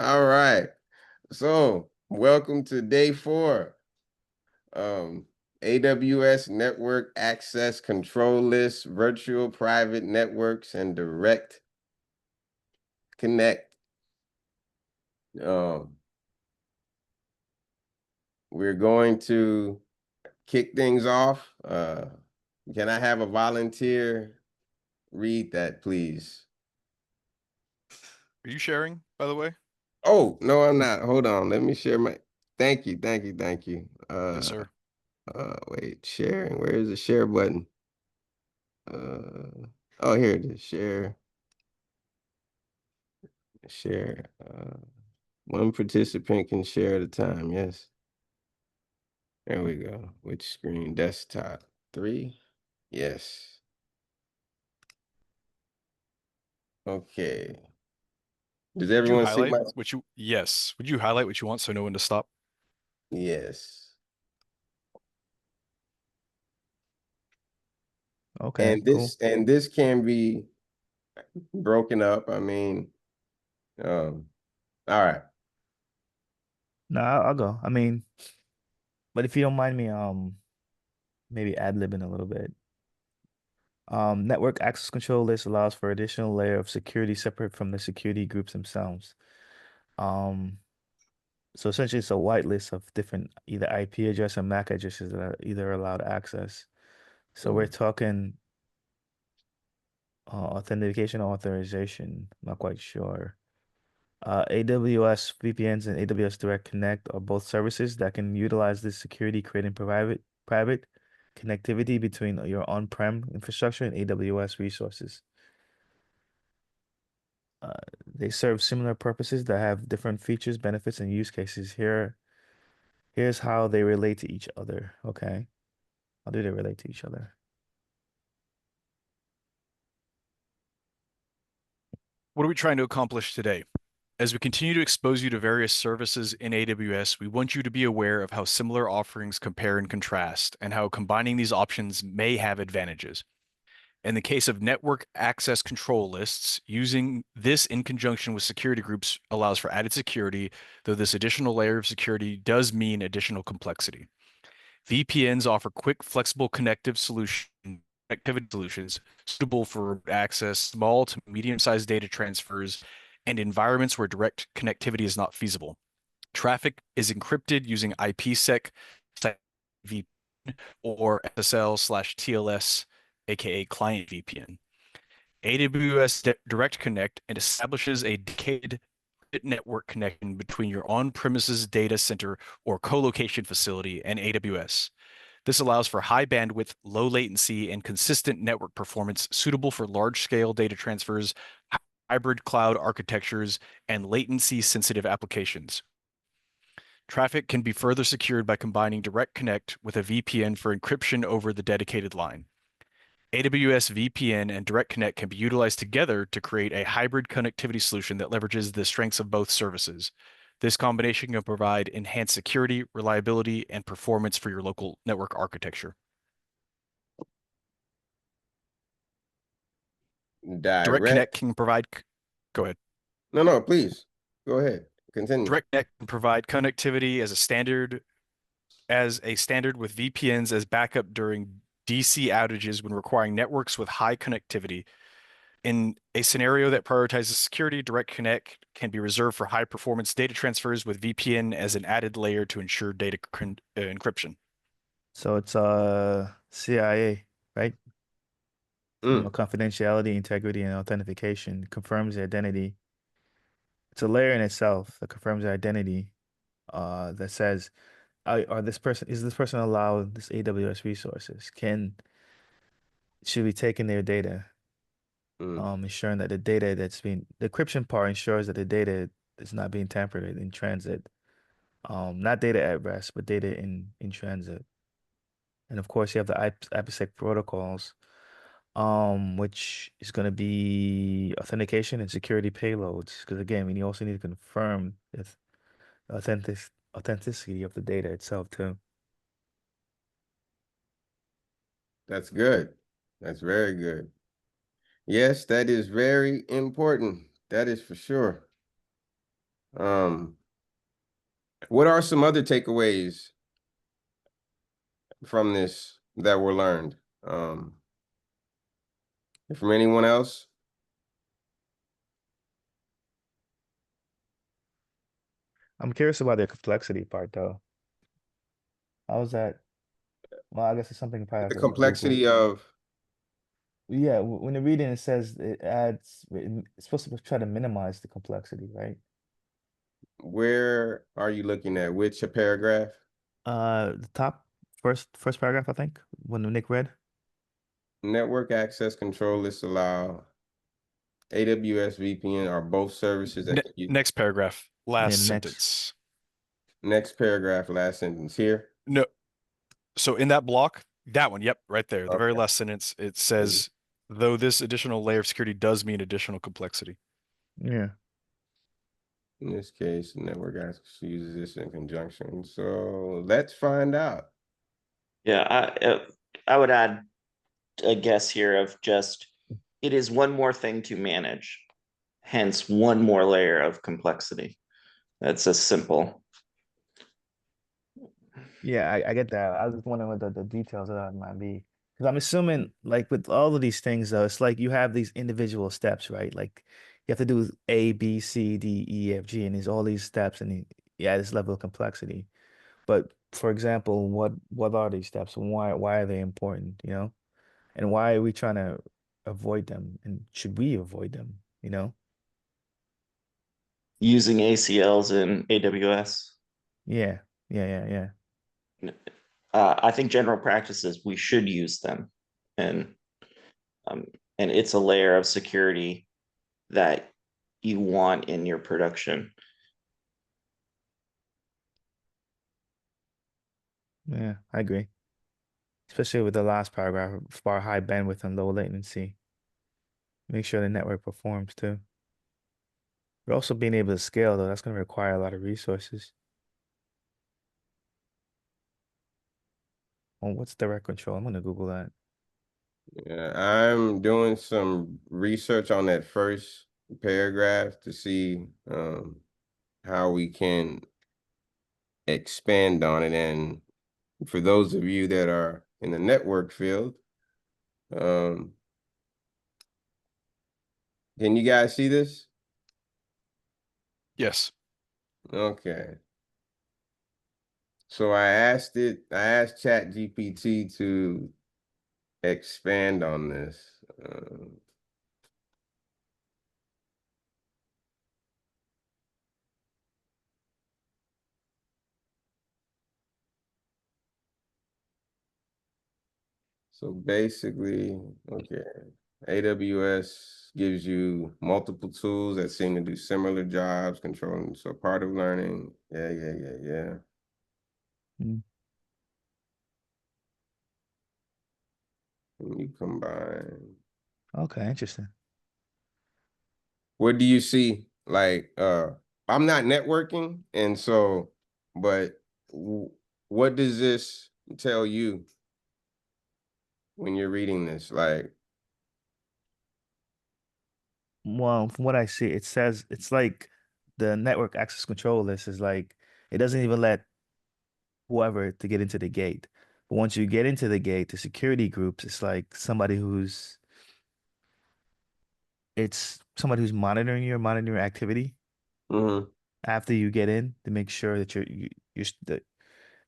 All right. So, welcome to day 4. AWS Network Access Control List, Virtual Private Networks, and Direct Connect. Um, we're going to kick things off. Can I have a volunteer read that, please? Are you sharing, by the way? Oh, no, I'm not. Hold on. Let me share my. Thank you. Thank you. Thank you. Yes, sir. Wait, sharing. Where is the share button? Oh, here it is. Share. One participant can share at a time. Yes. There we go. Which screen? Desktop. 3. Yes. Okay. Does Would you everyone see highlight my? what you yes. Would you highlight what you want so no one to stop? Yes. Okay, And cool. this can be broken up. I mean, all right. No, I'll go. I mean, but if you don't mind me, maybe ad-libbing a little bit. Network access control list allows for additional layer of security separate from the security groups themselves. Um, so essentially it's a whitelist of different either IP address or MAC addresses that are either allowed access. So we're Mm. talking authentication or authorization. Not quite sure. AWS VPNs and AWS Direct Connect are both services that can utilize this security, creating private connectivity between your on-prem infrastructure and AWS resources. Uh, they serve similar purposes that have different features, benefits, and use cases. Here's how they relate to each other. Okay, how do they relate to each other? What are we trying to accomplish today? As we continue to expose you to various services in AWS, we want you to be aware of how similar offerings compare and contrast, and how combining these options may have advantages. In the case of network access control lists, using this in conjunction with security groups allows for added security, though this additional layer of security does mean additional complexity. VPNs offer quick, flexible connectivity solutions suitable for remote access, small to medium-sized data transfers, and environments where direct connectivity is not feasible. Traffic is encrypted using IPsec VPN or SSL/TLS, aka client VPN. AWS Direct Connect and establishes a dedicated network connection between your on-premises data center or co-location facility and AWS. This allows for high bandwidth, low latency, and consistent network performance suitable for large-scale data transfers, hybrid cloud architectures, and latency-sensitive applications. Traffic can be further secured by combining Direct Connect with a VPN for encryption over the dedicated line. AWS VPN and Direct Connect can be utilized together to create a hybrid connectivity solution that leverages the strengths of both services. This combination can provide enhanced security, reliability, and performance for your local network architecture. Direct Connect Direct. can provide, go ahead. No, please. Go ahead. Continue. Direct Connect can provide connectivity as a standard with VPNs as backup during DC outages when requiring networks with high connectivity. In a scenario that prioritizes security, Direct Connect can be reserved for high performance data transfers with VPN as an added layer to ensure data encryption. So it's CIA, right? Mm. Confidentiality, integrity, and authentication confirms the identity. It's a layer in itself that confirms the identity. That says, are this person is this person allowed this AWS resources? Can should be taking their data? Mm. Ensuring that the encryption part ensures that the data is not being tampered with in transit. Not data at rest, but data in transit. And of course, you have the IPsec protocols, which is going to be authentication and security payloads. Because again, we also need to confirm the authentic authenticity of the data itself too. That's good. That's very good. Yes, that is very important. That is for sure. What are some other takeaways from this that were learned? From anyone else? I'm curious about the complexity part though. How is that? Well, I guess it's something you probably have The to Google. complexity of Yeah, when you're reading, it says it's supposed to try to minimize the complexity, right? where are you looking at? Which paragraph? The top first paragraph, I think, when Nick read. Network access control lists allow AWS VPN are both services that can use. Next paragraph, Yeah, last the next. sentence. Next paragraph, last sentence here. No, so in that block, that one, yep, right there, the very Okay. last sentence, it says, though this additional layer of security does mean additional complexity. Yeah. In this case, the network access uses this in conjunction. So let's find out. Yeah, I would add a guess here of just it is one more thing to manage, hence one more layer of complexity. That's a simple. Yeah, I get that. I was just wondering what the details of that might be. Because I'm assuming, like with all of these things, though, it's like you have these individual steps, right? Like you have to do A, B, C, D, E, F, G, and there's all these steps, and yeah, this level of complexity. But for example, what are these steps, and why are they important, you know? And why are we trying to avoid them? And should we avoid them, you know? Using ACLs in AWS. Yeah, yeah. I think general practices we should use them, and um, and it's a layer of security that you want in your production. Yeah, I agree. Especially with the last paragraph, for high bandwidth and low latency. Make sure the network performs too. But also being able to scale though, that's going to require a lot of resources. Well, what's direct control? I'm going to Google that. Yeah, I'm doing some research on that first paragraph to see how we can expand on it. And for those of you that are in the network field, can you guys see this? Yes. Okay. So I asked ChatGPT to expand on this. So basically, okay, AWS gives you multiple tools that seem to do similar jobs, controlling. So part of learning, yeah. Mm. When you combine, Okay, interesting. what do you see? Like, I'm not networking, and so, but what does this tell you when you're reading this? Like, Well, from what I see, it says it's like the network access control list is like it doesn't even let whoever to get into the gate. But once you get into the gate, the security groups, it's like it's somebody who's monitoring activity mhm, after you get in to make sure that you're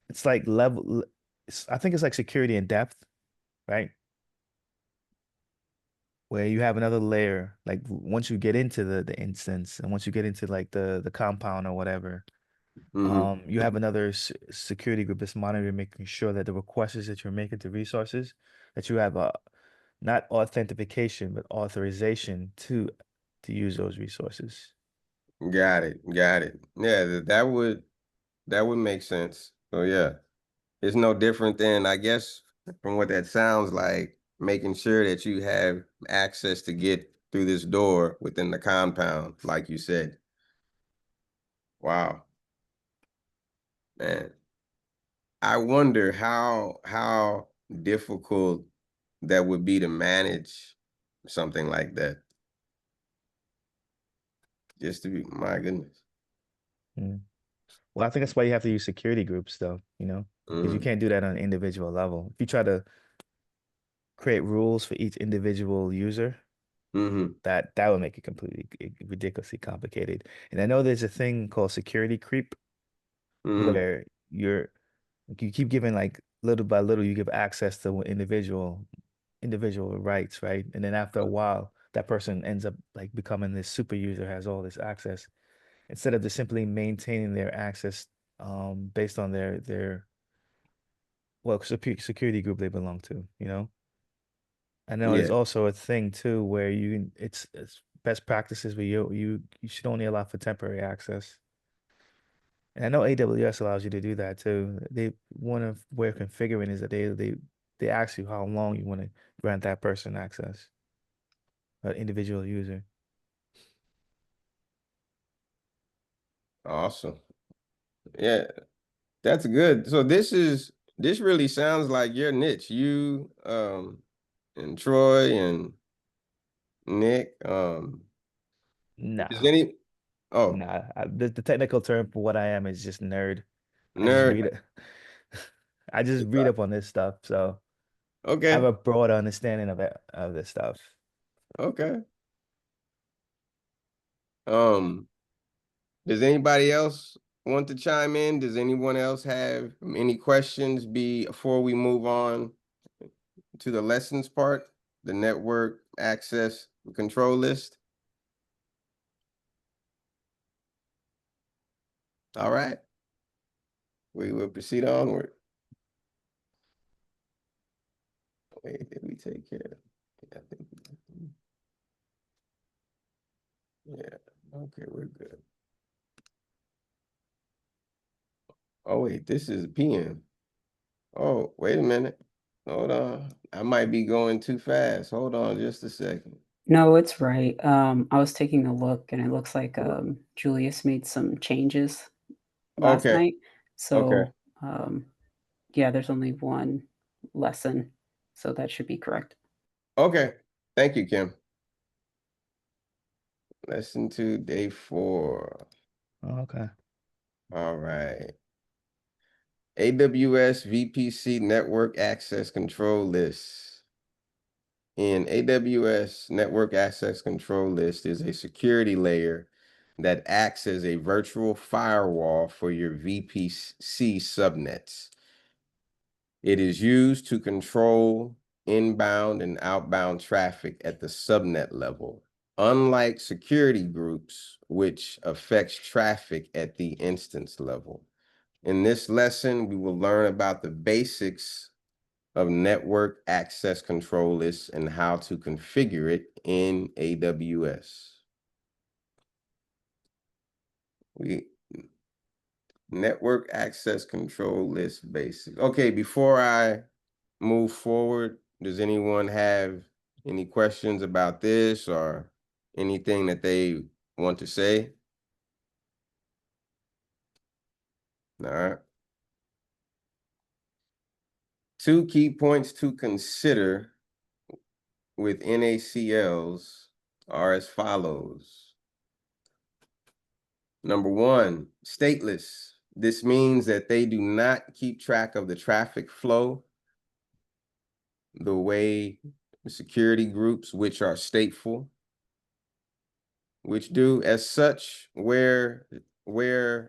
it's like I think it's like security in depth, right? Where you have another layer, like once you get into the instance and once you get into like the compound or whatever, mhm. you have another security group that's monitoring, making sure that the requests that you're making to resources, that you have a not authentication but authorization to use those resources. Got it. Yeah, that would make sense. So yeah, it's no different than, I guess, from what that sounds like, making sure that you have access to get through this door within the compound, like you said. Wow, man. I wonder how difficult that would be to manage something like that. Just to be, my goodness. Mm. Well, I think that's why you have to use security groups, though, because you Mm-hmm. can't do that on an individual level. If you try to create rules for each individual user, Mm-hmm. that would make it completely ridiculously complicated. And I know there's a thing called security creep Mm-hmm. where you keep giving like little by little, you give access to individual rights, right? And then after a while, that person ends up like becoming this super user, has all this access instead of just simply maintaining their access based on their well security group they belong to. I know there's Yeah. also a thing too where it's best practices where you should only allow for temporary access. And I know AWS allows you to do that too. One of where configuring is that they ask you how long you want to grant that person access, an individual user. Awesome. Yeah, that's good. So this really sounds like your niche. You and Troy and Nick. Is Nah, any oh nah. The technical term for what I am is just nerd. I just nerd. read it. I just read up on this stuff, so I have Okay. a broad understanding of this stuff. Okay. Um, does anybody else want to chime in? Does anyone else have any questions before we move on to the lessons part, the network access control list? All right. We will proceed onward. Wait, did we take care of? Yeah, I think yeah. Okay, we're good. Oh wait, this is PM. Oh, wait a minute. Hold on. I might be going too fast. Hold on just a second. No, it's right. I was taking a look and it looks like Julius made some changes last Okay, night. okay, So, yeah, there's only one lesson. So that should be correct. okay. Thank you, Kim. Lesson 2, day 4. Oh, okay. All right. AWS VPC network access control list. In AWS network access control list is a security layer that acts as a virtual firewall for your VPC subnets. It is used to control inbound and outbound traffic at the subnet level, unlike security groups, which affects traffic at the instance level. In this lesson, we will learn about the basics of network access control lists and how to configure it in AWS. Network access control list basics. Okay, before I move forward, does anyone have any questions about this or anything that they want to say? All right. 2 key points to consider with NACLs are as follows. Number 1, stateless. This means that they do not keep track of the traffic flow the way security groups, which are stateful, which do. As such, where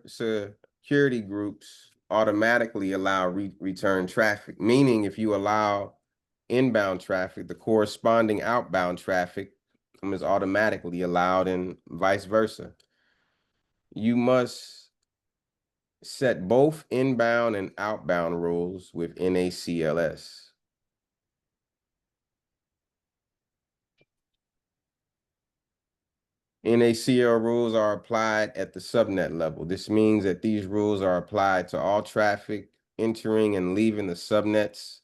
security groups automatically allow return traffic, meaning if you allow inbound traffic, the corresponding outbound traffic is automatically allowed and vice versa. You must set both inbound and outbound rules with NACLS. NACL rules are applied at the subnet level. This means that these rules are applied to all traffic entering and leaving the subnets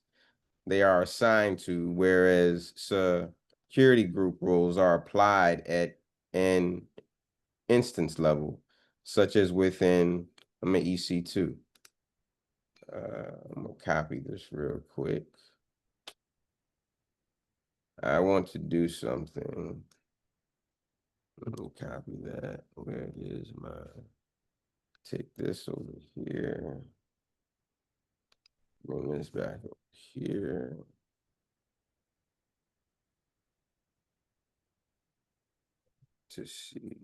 they are assigned to, whereas security group rules are applied at an instance level, such as within EC2. I'm gonna copy this real quick. I want to do something. Let me copy that. Where is my take this over here. Bring this back over here. To see.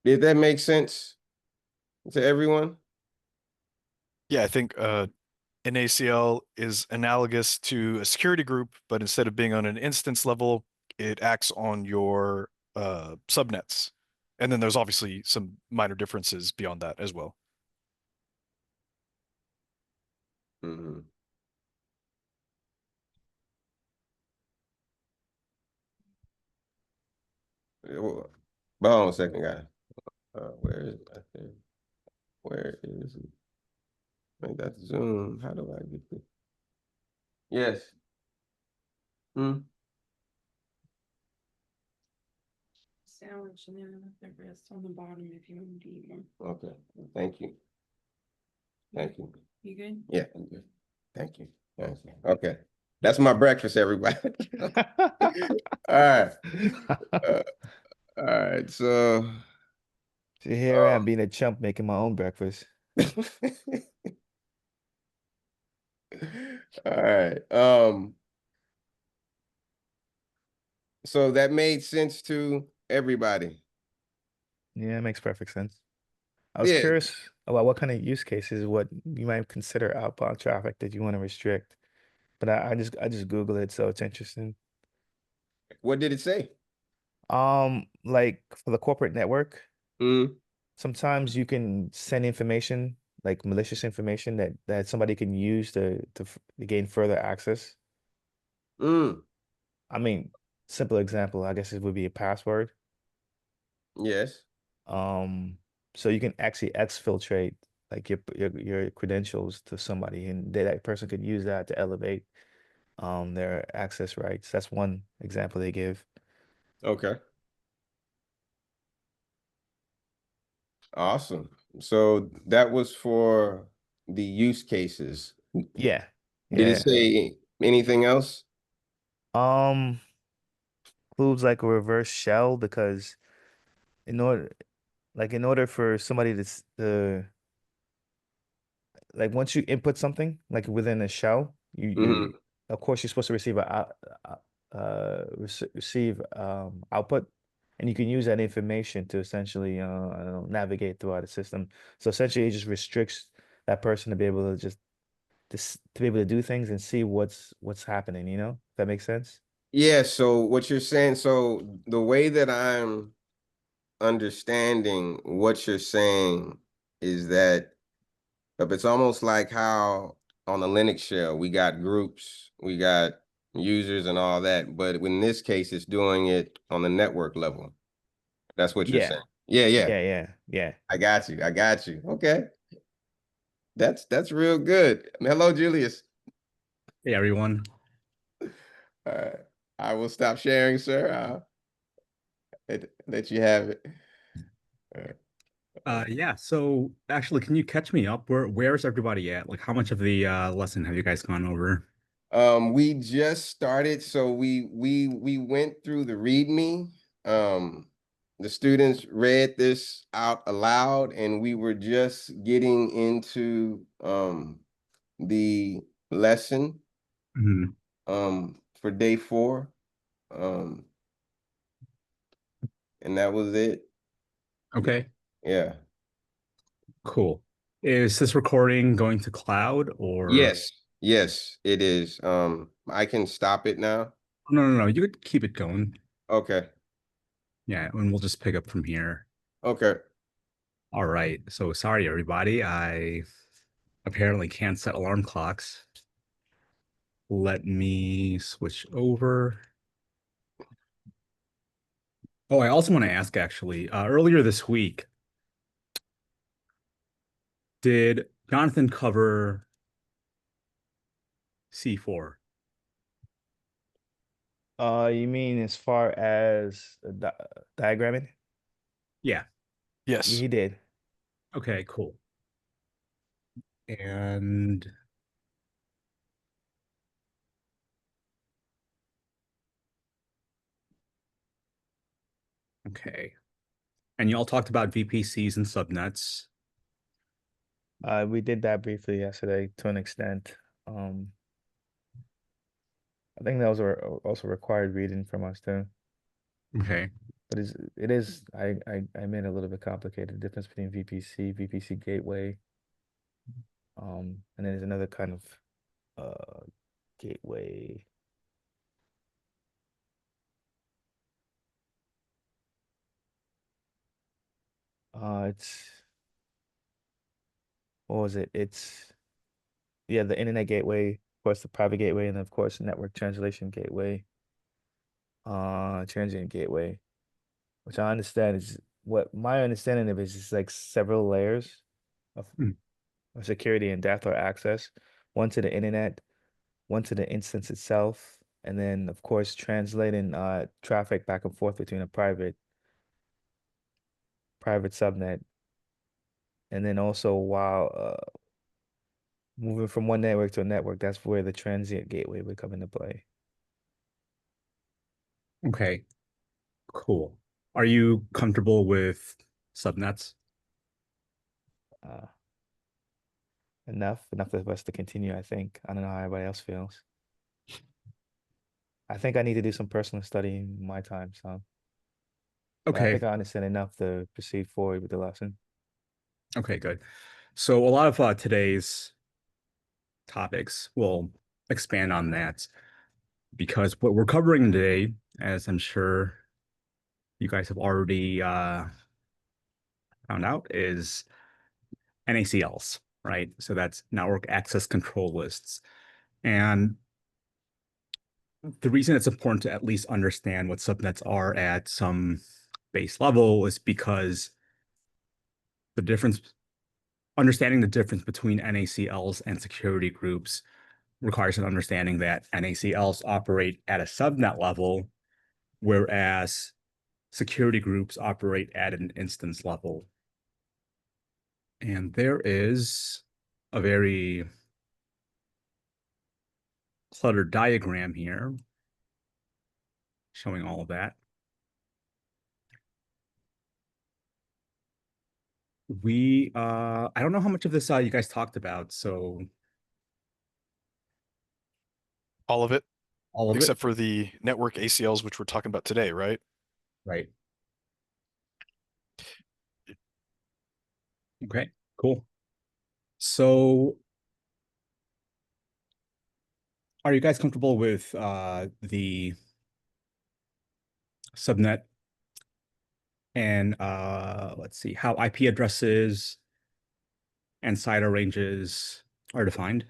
Did that make sense to everyone? Yeah, I think an ACL is analogous to a security group, but instead of being on an instance level, it acts on your subnets. And then there's obviously some minor differences beyond that as well. Mm-hmm. But hold on a second, guys. Where is my thing? Where is it? I think that's Zoom. How do I get this? Yes. Hmm. Sandwich and then the rest on the bottom if you want to eat more. Okay. Thank you. Thank you. You good? Yeah, I'm good. Thank you. Thank you. Okay. That's my breakfast, everybody. All right. All right. So See, here I am being a chump making my own breakfast. all right. So that made sense to everybody. Yeah, it makes perfect sense. I was Yeah. curious about what kind of use cases, what you might consider outbound traffic that you want to restrict. But I just Google it, so it's interesting. What did it say? Like for the corporate network, Mm, sometimes you can send information, like malicious information that somebody can use to gain further access. mm, I mean, simple example, I guess it would be a password. yes. Um, so you can actually exfiltrate like your credentials to somebody, and that person could use that to elevate their access rights. That's one example they give. Okay. Awesome. So that was for the use cases. Yeah, Did it yeah. say anything else? Um, includes like a reverse shell because in order in order for somebody to like once you input something like within a shell, you Mm-hmm. of course you're supposed to receive receive output, and you can use that information to essentially I don't know, navigate throughout the system. So essentially, it just restricts that person to be able to to be able to do things and see what's happening. You know, if that makes sense. Yeah, so what you're saying, so the way that I'm understanding what you're saying is that it's almost like how on the Linux shell we got groups, we got users and all that, but in this case it's doing it on the network level. That's what you're Yeah, saying. Yeah, yeah. yeah. I got you. I got you. Okay. That's real good. Hello, Julius. Hey everyone. All right. I will stop sharing, sir. Let you have it. Yeah, so actually can you catch me up? Where's everybody at? Like how much of the lesson have you guys gone over? We just started, so we went through the README. The students read this out aloud, and we were just getting into the lesson Mhm. for day 4. Um, and that was it. Okay, Yeah. cool. Is this recording going to cloud or Yes. Yes, it is. I can stop it now. no, you could keep it going. Okay. Yeah, and we'll just pick up from here. Okay. All right. So sorry everybody. I apparently can't set alarm clocks. Let me switch over. Oh, I also want to ask actually, earlier this week, did Jonathan cover C4? You mean as far as diagramming? Yeah. Yeah, Yes. he did. Okay, cool. And Okay. And you all talked about VPCs and subnets. We did that briefly yesterday to an extent. I think that was also required reading from us too. Okay. But it is I made it a little bit complicated. The difference between VPC gateway, and then there's another kind of gateway. It's what was it? It's yeah, the internet gateway, of course, the private gateway, and then of course, network translation gateway, transient gateway, which I understand is what my understanding of it is like several layers of, Hmm. of security and depth or access, one to the internet, one to the instance itself, and then of course translating traffic back and forth between a private subnet, and then also while moving from one network to a network, that's where the transient gateway would come into play. Okay. Cool. Are you comfortable with subnets? Uh, enough of us to continue, I think. I don't know how everybody else feels. I think I need to do some personal study in my time, so but I Okay. think I understand enough to proceed forward with the lesson. Okay, good. So a lot of today's topics will expand on that because what we're covering today, as I'm sure you guys have already found out, is NACLs, right? So that's network access control lists. And the reason it's important to at least understand what subnets are at some base level is because the difference, understanding the difference between NACLs and security groups requires an understanding that NACLs operate at a subnet level, whereas security groups operate at an instance level. And there is a very cluttered diagram here showing all of that. I don't know how much of this you guys talked about, so All of it, all of except it, for the network ACLs, which we're talking about today, right? right? Okay, cool. So are you guys comfortable with the subnet and let's see how IP addresses and CIDR ranges are defined?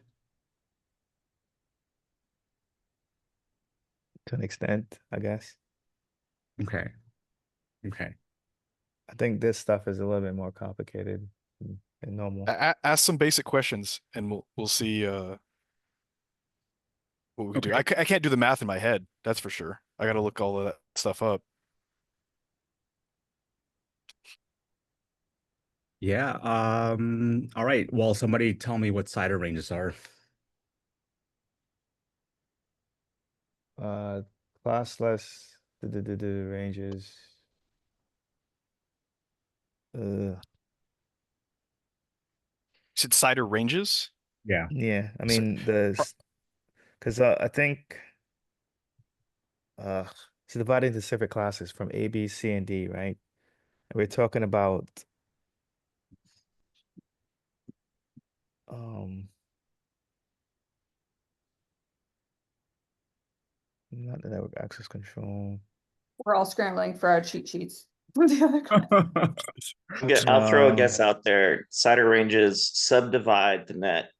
To an extent, I guess. Okay. Okay. I think this stuff is a little bit more complicated than normal. Ask some basic questions, and we'll see what we can do. Okay. I can't do the math in my head, that's for sure. I got to look all of that stuff up. Yeah. All right. Well, somebody tell me what CIDR ranges are. Uh, classless the ranges. You said CIDR ranges? Yeah. Yeah, I So, mean pro- because I think it's divided into separate classes from A, B, C, and D, right? And we're talking about um not the network access control. We're all scrambling for our cheat sheets. The other class. I'll throw a Um, guess out there. CIDR ranges subdivide the net,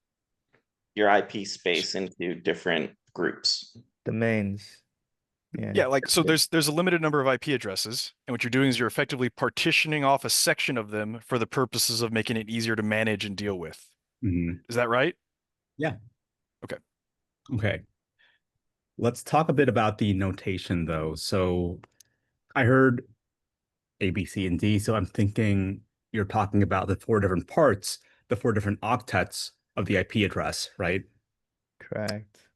your IP space, into different groups. domains. yeah, Yeah. like so there's a limited number of IP addresses, and what you're doing is you're effectively partitioning off a section of them for the purposes of making it easier to manage and deal with. Mhm. Is that right? Yeah. Okay. Okay. Let's talk a bit about the notation though. So I heard A, B, C, and D. So I'm thinking you're talking about the four different parts, the four different octets of the IP address, right? Correct.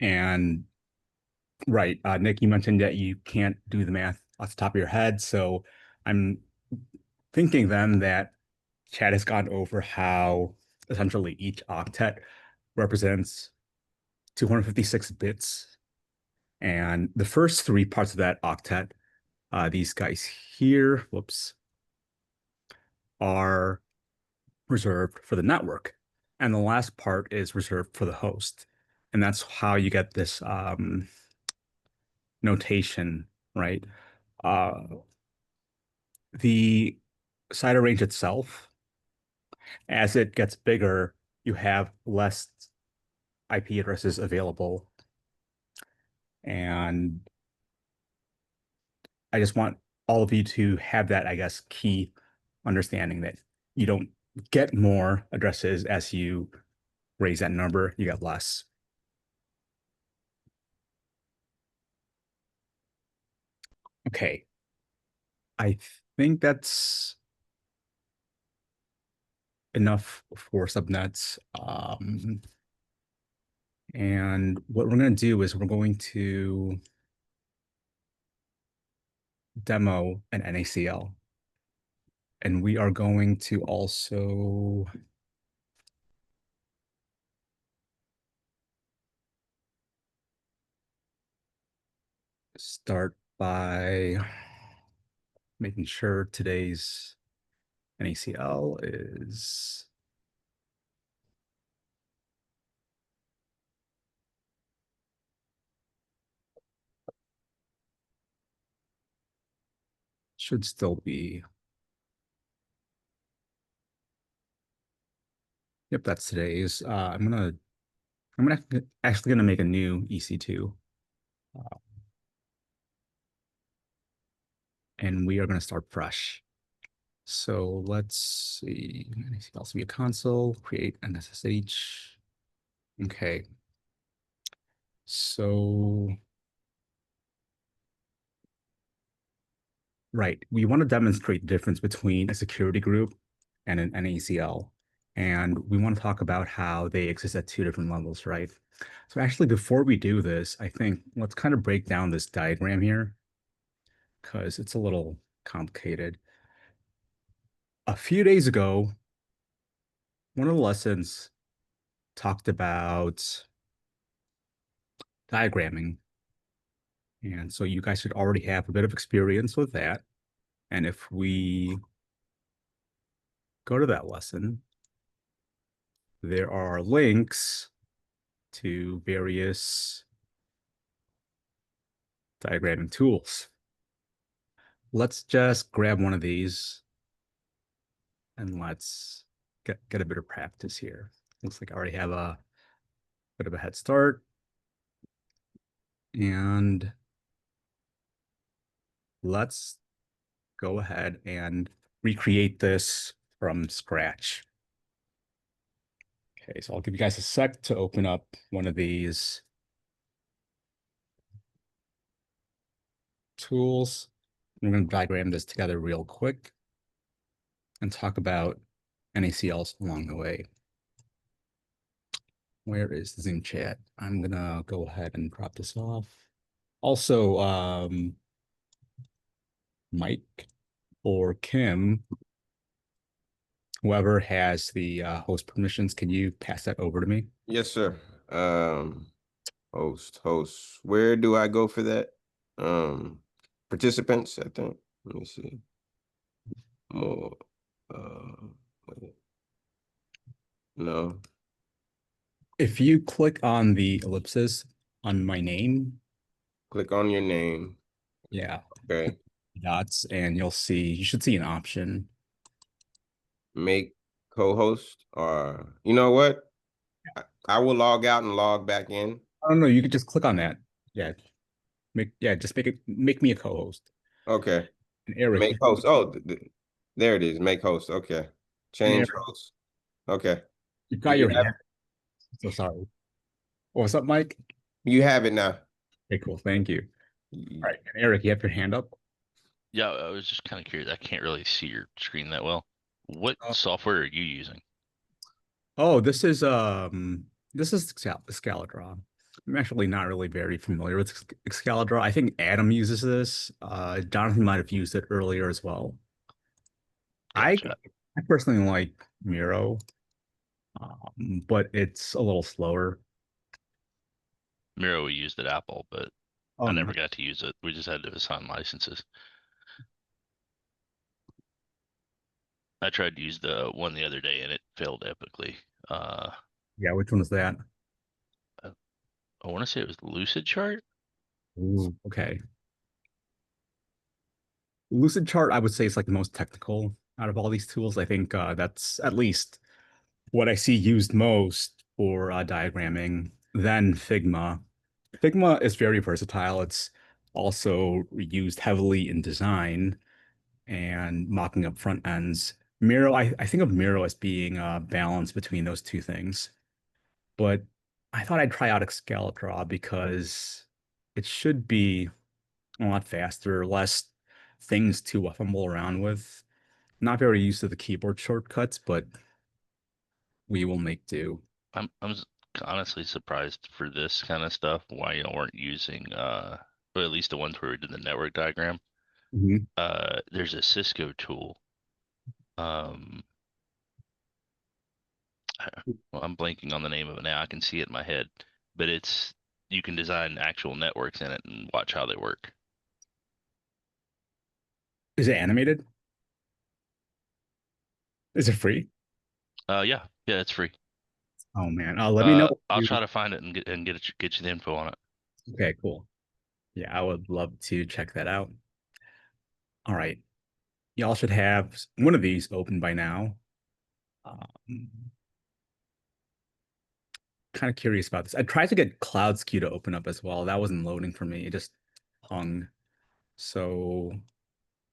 And right, Nick, you mentioned that you can't do the math off the top of your head. So I'm thinking then that Chad has gone over how essentially each octet represents 256 bits. And the first three parts of that octet, these guys here, whoops, are reserved for the network. And the last part is reserved for the host. And that's how you get this notation, right? The CIDR range itself, as it gets bigger, you have less IP addresses available. And I just want all of you to have that, I guess, key understanding that you don't get more addresses as you raise that number, you get less. Okay. I think that's enough for subnets. And what we're going to do is we're going to demo an NACL. And we are going to also start by making sure today's NACL is should still be. Yep, that's today's. I'm actually gonna make a new EC2. And we are gonna start fresh. So let's see, NACL via console, create an SSH. Okay. So right, we want to demonstrate the difference between a security group and an NACL. And we want to talk about how they exist at two different levels, right? So actually, before we do this, I think let's kind of break down this diagram here because it's a little complicated. A few days ago, one of the lessons talked about diagramming. And so you guys should already have a bit of experience with that. And if we go to that lesson, there are links to various diagramming tools. Let's just grab one of these and let's get a bit of practice here. Looks like I already have a bit of a head start. And let's go ahead and recreate this from scratch. Okay, so I'll give you guys a sec to open up one of these tools. I'm going to diagram this together real quick and talk about NACLs along the way. Where is the Zoom chat? I'm going to go ahead and drop this off. Also, Mike or Kim, whoever has the host permissions, can you pass that over to me? Yes, sir. Host. Where do I go for that? Participants, I think. Let me see. More. Wait. No. If you click on the ellipsis on my name, Click on your name. yeah, Okay. dots, and you should see an option. Make co-host, or you know what? I will log out and log back in. I don't know, you could just click on that. Yeah. Just make me a co-host. Okay. And Eric, Make host. Oh, there it is. Make host. Okay. Change Eric, host. Okay. you've got You your have, hand. So sorry. What's up, Mike? you have it now. Okay, cool. Thank you. All right, and Eric, you have your hand up. Yeah, I was just kind of curious. I can't really see your screen that well. What Oh. software are you using? Oh, this is Scala draw. I'm actually not really very familiar with Excalibur. I think Adam uses this. Jonathan might have used it earlier as well. Gotcha. I personally like Miro, but it's a little slower. Miro we used at Apple, but Oh, I no. never got to use it. We just had to assign licenses. I tried to use the one the other day and it failed epically. Yeah, which one is that? I want to say it was Lucid Chart. Ooh, okay. Lucid Chart, I would say, is like the most technical out of all these tools. I think that's at least what I see used most for diagramming. Then Figma. Figma is very versatile. It's also used heavily in design and mocking up front ends. Miro, I think of Miro as being a balance between those two things. But I thought I'd try out Excalibur because it should be a lot faster, less things to fumble around with. Not very used to the keyboard shortcuts, but we will make do. I'm honestly surprised for this kind of stuff why y'all weren't using or at least the ones where we did the network diagram. Mhm. There's a Cisco tool. Um, well, I'm blanking on the name of it now. I can see it in my head, but it's you can design actual networks in it and watch how they work. Is it animated? Is it free? Yeah, it's free. Oh man, let me know. I'll try to find it and get you the info on it. Okay, cool. Yeah, I would love to check that out. All right. Y'all should have one of these open by now. Kind of curious about this. I tried to get Cloud Skew to open up as well. That wasn't loading for me. It just hung. So,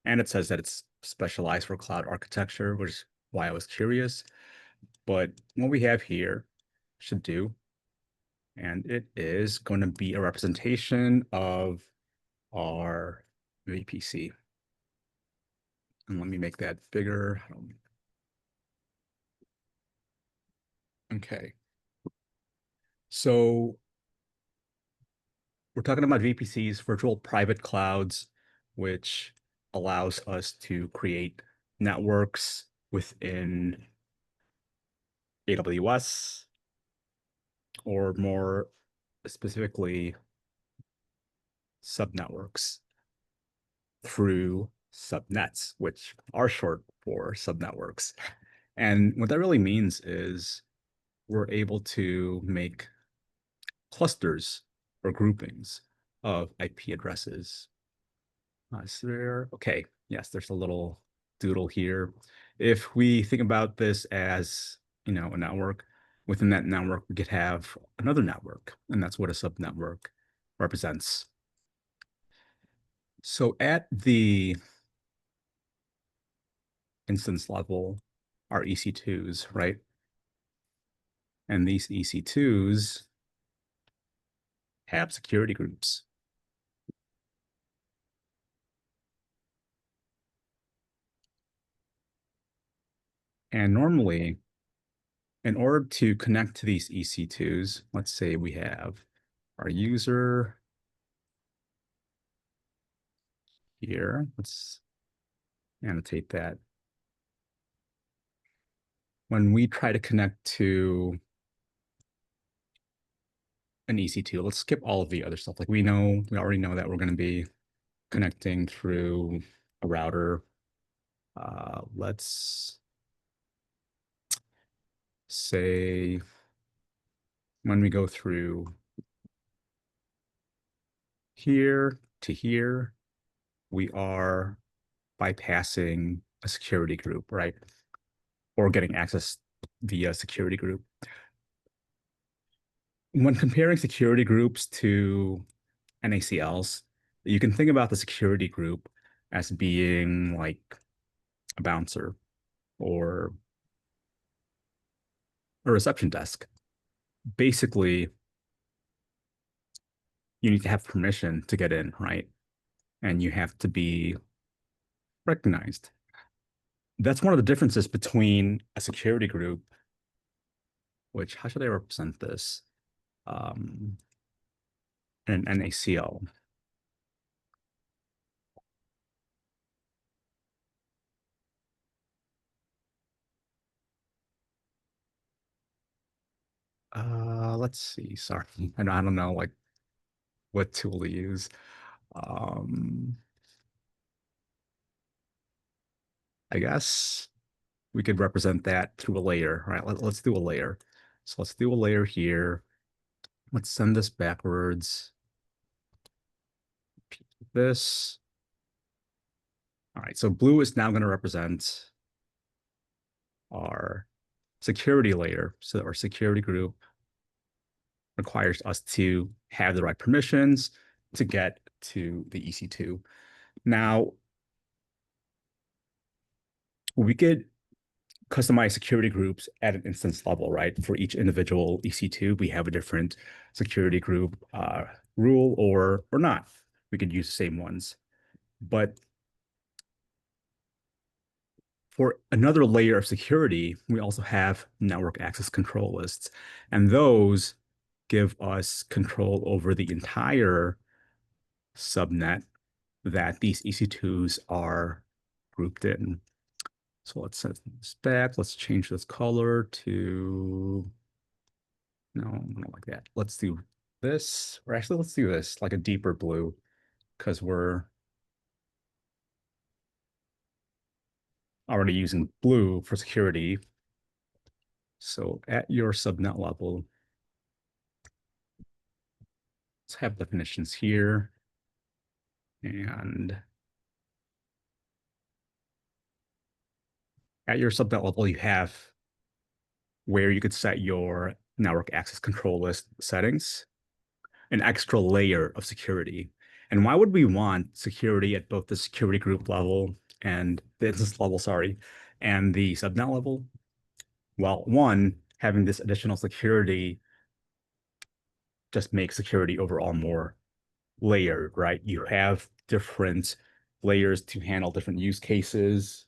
and it says that it's specialized for cloud architecture, which is why I was curious. But what we have here should do, and it is going to be a representation of our VPC. And let me make that bigger. Okay. So we're talking about VPCs, virtual private clouds, which allows us to create networks within AWS, or more specifically, subnetworks through subnets, which are short for subnetworks. And what that really means is we're able to make clusters or groupings of IP addresses. Is there? Okay, yes, there's a little doodle here. If we think about this as, a network, within that network, we could have another network, and that's what a subnetwork represents. So at the instance level are EC2s, right? And these EC2s have security groups. And normally, in order to connect to these EC2s, let's say we have our user here. Let's annotate that. When we try to connect to an EC2, let's skip all of the other stuff. Like we already know that we're going to be connecting through a router. Let's say when we go through here to here, we are bypassing a security group, right? Or getting access via security group. When comparing security groups to NACLs, you can think about the security group as being like a bouncer or a reception desk. Basically, you need to have permission to get in, right? And you have to be recognized. That's one of the differences between a security group, which, how should I represent this? and an NaCl. Let's see. Sorry, I don't know like what tool to use. I guess we could represent that through a layer, right? Let's do a layer. So let's do a layer here. Let's send this backwards. This. All right, so blue is now going to represent our security layer. So our security group requires us to have the right permissions to get to the EC2. Now, we could customize security groups at an instance level, right? For each individual EC2, we have a different security group rule or not. We could use the same ones. But for another layer of security, we also have network access control lists. And those give us control over the entire subnet that these EC2s are grouped in. So let's set this back. Let's change this color to, no, I don't like that. Let's do this, or actually let's do this, like a deeper blue, because we're already using blue for security. So at your subnet level, let's have definitions here. And at your subnet level, you have where you could set your network access control list settings, an extra layer of security. And why would we want security at both the security group level and the instance level, sorry, and the subnet level? Well, one, having this additional security just makes security overall more layered, right? You have different layers to handle different use cases.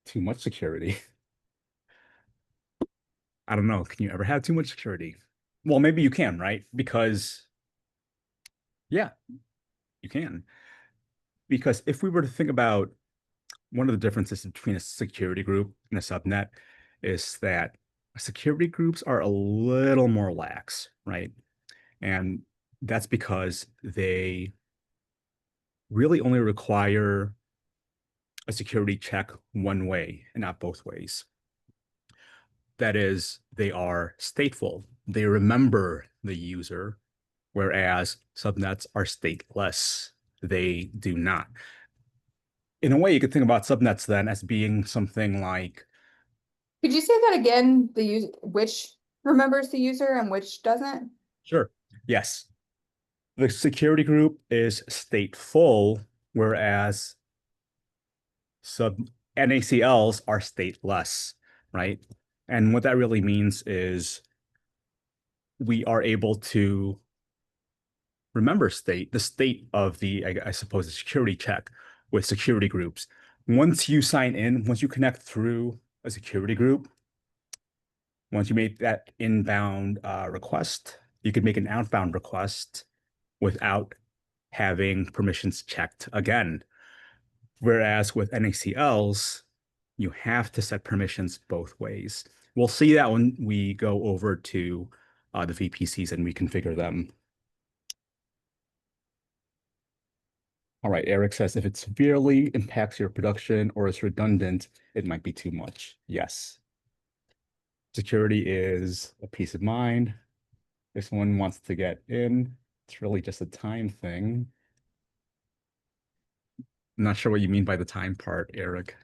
Too much security. I don't know. Can you ever have too much security? Well, maybe you can, right? Because, yeah, you can. Because if we were to think about one of the differences between a security group and a subnet is that security groups are a little more lax, right? And that's because they really only require a security check one way and not both ways. That is, they are stateful. They remember the user, whereas subnets are stateless. They do not. In a way, you could think about subnets then as being something like, Could you say that again? The use which remembers the user and which doesn't? sure, yes. The security group is stateful, whereas NACLs are stateless, right? And what that really means is we are able to remember the state of the, I suppose, the security check with security groups. Once you sign in, once you connect through a security group, once you make that inbound request, you can make an outbound request without having permissions checked again. Whereas with NACLs, you have to set permissions both ways. We'll see that when we go over to the VPCs and we configure them. All right, Eric says if it severely impacts your production or is redundant, it might be too much. Yes. Security is a peace of mind. If someone wants to get in, it's really just a time thing. I'm not sure what you mean by the time part, Eric.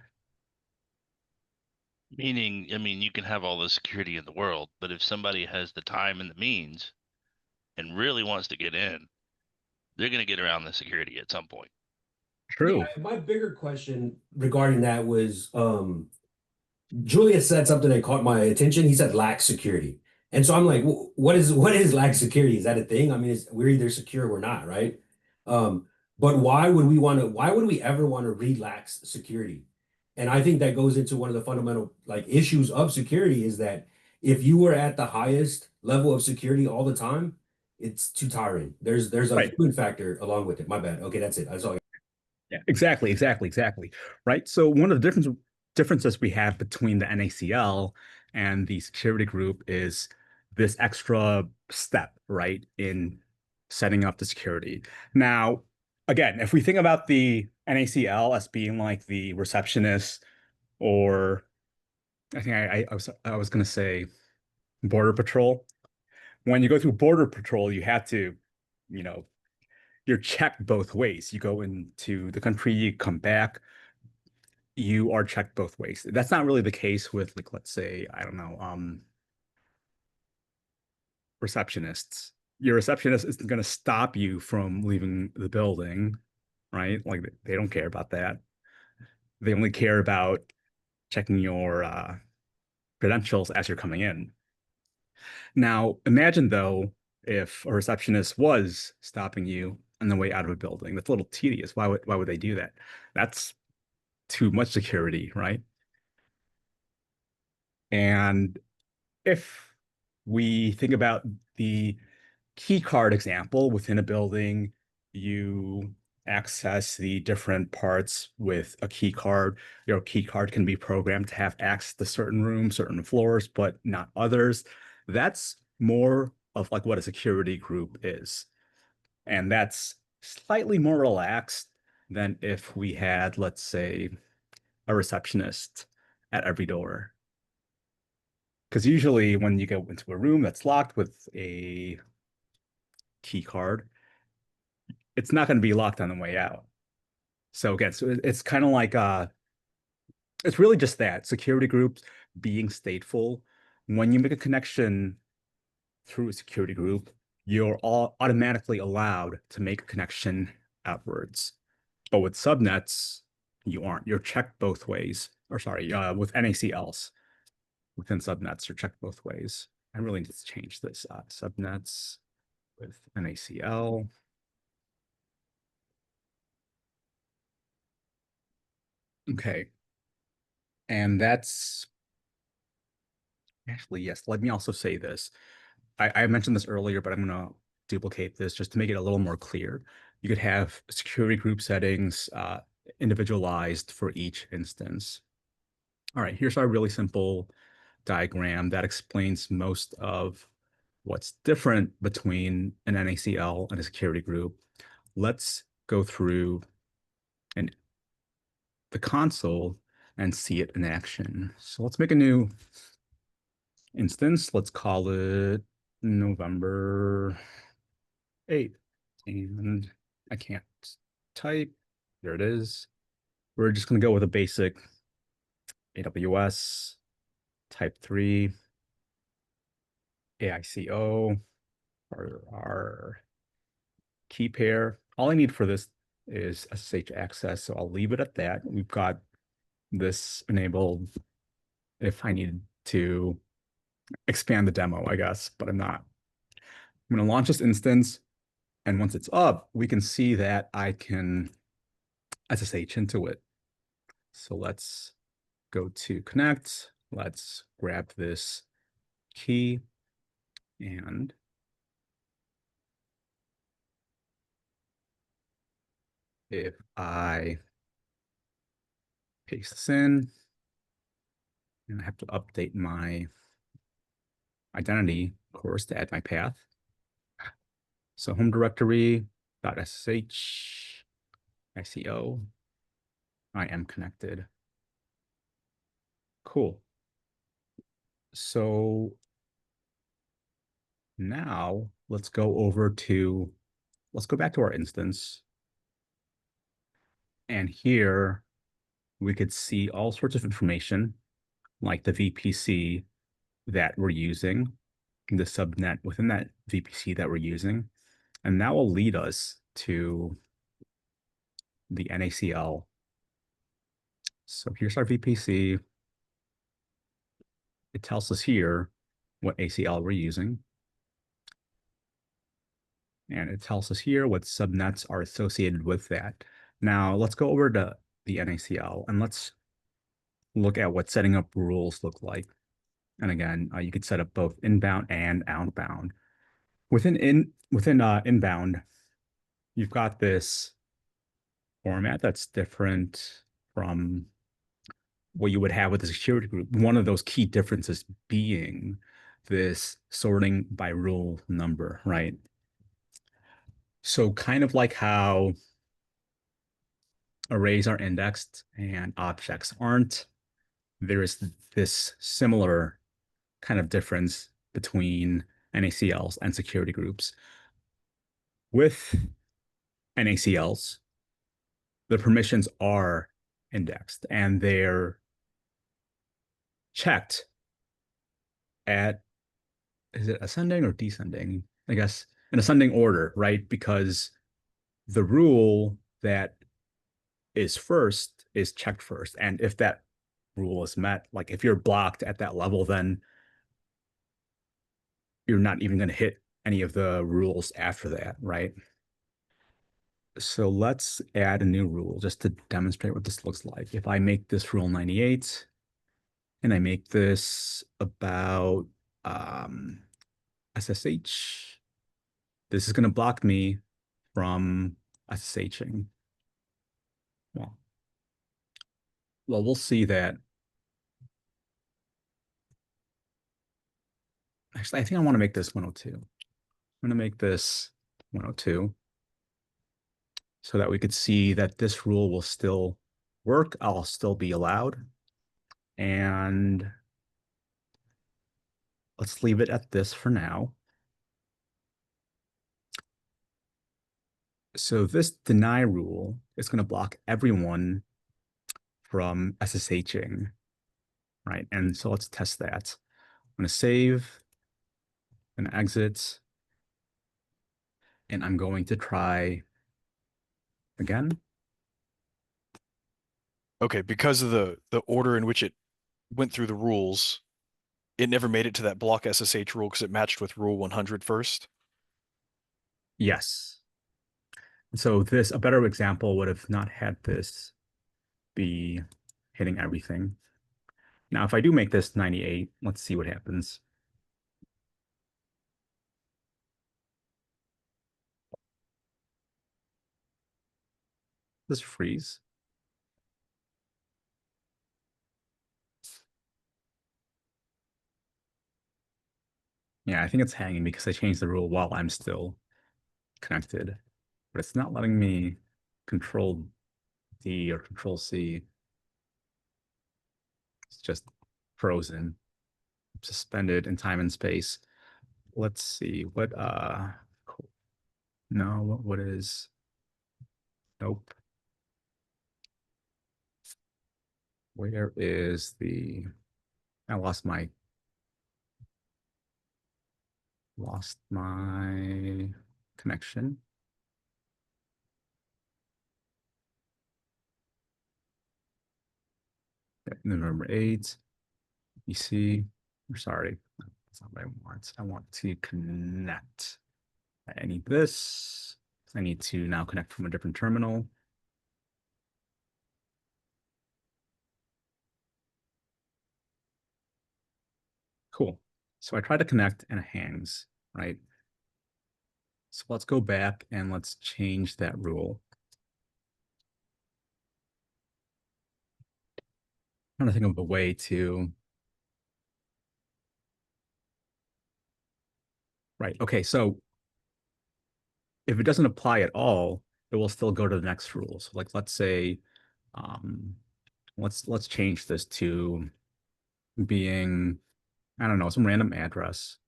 Meaning, I mean, you can have all the security in the world, but if somebody has the time and the means and really wants to get in, they're going to get around the security at some point. True. Yeah, my bigger question regarding that was Julius said something that caught my attention. He said lack security. And so I'm like, what is lack security? Is that a thing? I mean, we're either secure or we're not, right? But why would we ever want to relax security? And I think that goes into one of the fundamental like issues of security is that if you were at the highest level of security all the time, it's too tiring. There's a Right. human factor along with it. My bad. Okay, that's it. That's all. Yeah, exactly. Right. So one of the differences we have between the NACL and the security group is this extra step, right, in setting up the security. Now, again, if we think about the NACL as being like the receptionist, or I think I was gonna say border patrol. When you go through border patrol, you have to, you know, you're checked both ways. You go into the country, you come back, you are checked both ways. That's not really the case with, like, let's say, I don't know, receptionists. Your receptionist isn't going to stop you from leaving the building, right? Like, they don't care about that. They only care about checking your credentials as you're coming in. Now, imagine though, if a receptionist was stopping you on the way out of a building. That's a little tedious. Why would they do that? That's too much security, right? And if we think about the key card example within a building, you access the different parts with a key card. Your key card can be programmed to have access to certain rooms, certain floors, but not others. That's more of like what a security group is. And that's slightly more relaxed than if we had, let's say, a receptionist at every door. Because usually when you go into a room that's locked with a key card, it's not going to be locked on the way out. So again, it's kind of like it's really just that security groups being stateful. When you make a connection through a security group, you're all automatically allowed to make a connection outwards. But with subnets, you aren't. You're checked both ways. Or sorry, with NACLs within subnets, you're checked both ways. I really need to change this. Subnets with NACL. Okay. And that's actually, yes, let me also say this. I mentioned this earlier, but I'm going to duplicate this just to make it a little more clear. You could have security group settings individualized for each instance. All right, here's our really simple diagram that explains most of what's different between an NACL and a security group. Let's go through the console and see it in action. So let's make a new instance. Let's call it November 8th. And I can't type. There it is. We're just going to go with a basic AWS type 3 AICO for our key pair. All I need for this is SSH access, so I'll leave it at that. We've got this enabled if I need to expand the demo, I guess, but I'm not. I'm going to launch this instance, and once it's up, we can see that I can SSH into it. So let's go to connect. Let's grab this key, and if I paste this in, and I have to update my identity, of course, to add my path. So home directory .sh ICO. I am connected. Cool. So now let's go back to our instance. And here we could see all sorts of information like the VPC that we're using, the subnet within that VPC that we're using. And that will lead us to the NACL. So here's our VPC. It tells us here what ACL we're using. And it tells us here what subnets are associated with that. Now let's go over to the NACL and let's look at what setting up rules look like. And again, you could set up both inbound and outbound. within inbound, you've got this format that's different from what you would have with the security group. One of those key differences being this sorting by rule number, right? So kind of like how arrays are indexed and objects aren't, there is this similar kind of difference between NACLs and security groups. With NACLs, the permissions are indexed and they're checked at, is it ascending or descending? I guess in ascending order, right? Because the rule that is first is checked first. And if that rule is met, like if you're blocked at that level, then you're not even going to hit any of the rules after that, right? So let's add a new rule just to demonstrate what this looks like. If I make this rule 98 and I make this about SSH, this is going to block me from SSHing. Well, we'll see that. Actually, I think I want to make this 102. I'm going to make this 102 so that we could see that this rule will still work. I'll still be allowed. And let's leave it at this for now. So this deny rule is going to block everyone from SSHing, right? And so let's test that. I'm going to save, I'm going to exit, and I'm going to try again. Okay, because of the order in which it went through the rules, it never made it to that block SSH rule because it matched with rule 100 first. Yes. So this, a better example would have not had this be hitting everything. Now, if I do make this 98, let's see what happens. This freeze. Yeah, I think it's hanging because I changed the rule while I'm still connected, but it's not letting me control D or control C. It's just frozen, suspended in time and space. Let's see what, cool. No, what is, nope. Where is the, I lost my connection. November 8th, you see, I'm sorry, that's not what I want. I want to connect. I need this. I need to now connect from a different terminal. Cool. So I try to connect and it hangs, right? So let's go back and let's change that rule. I'm trying to think of a way to. Right. Okay. So if it doesn't apply at all, it will still go to the next rule. So like, let's say, let's change this to being, I don't know, some random address.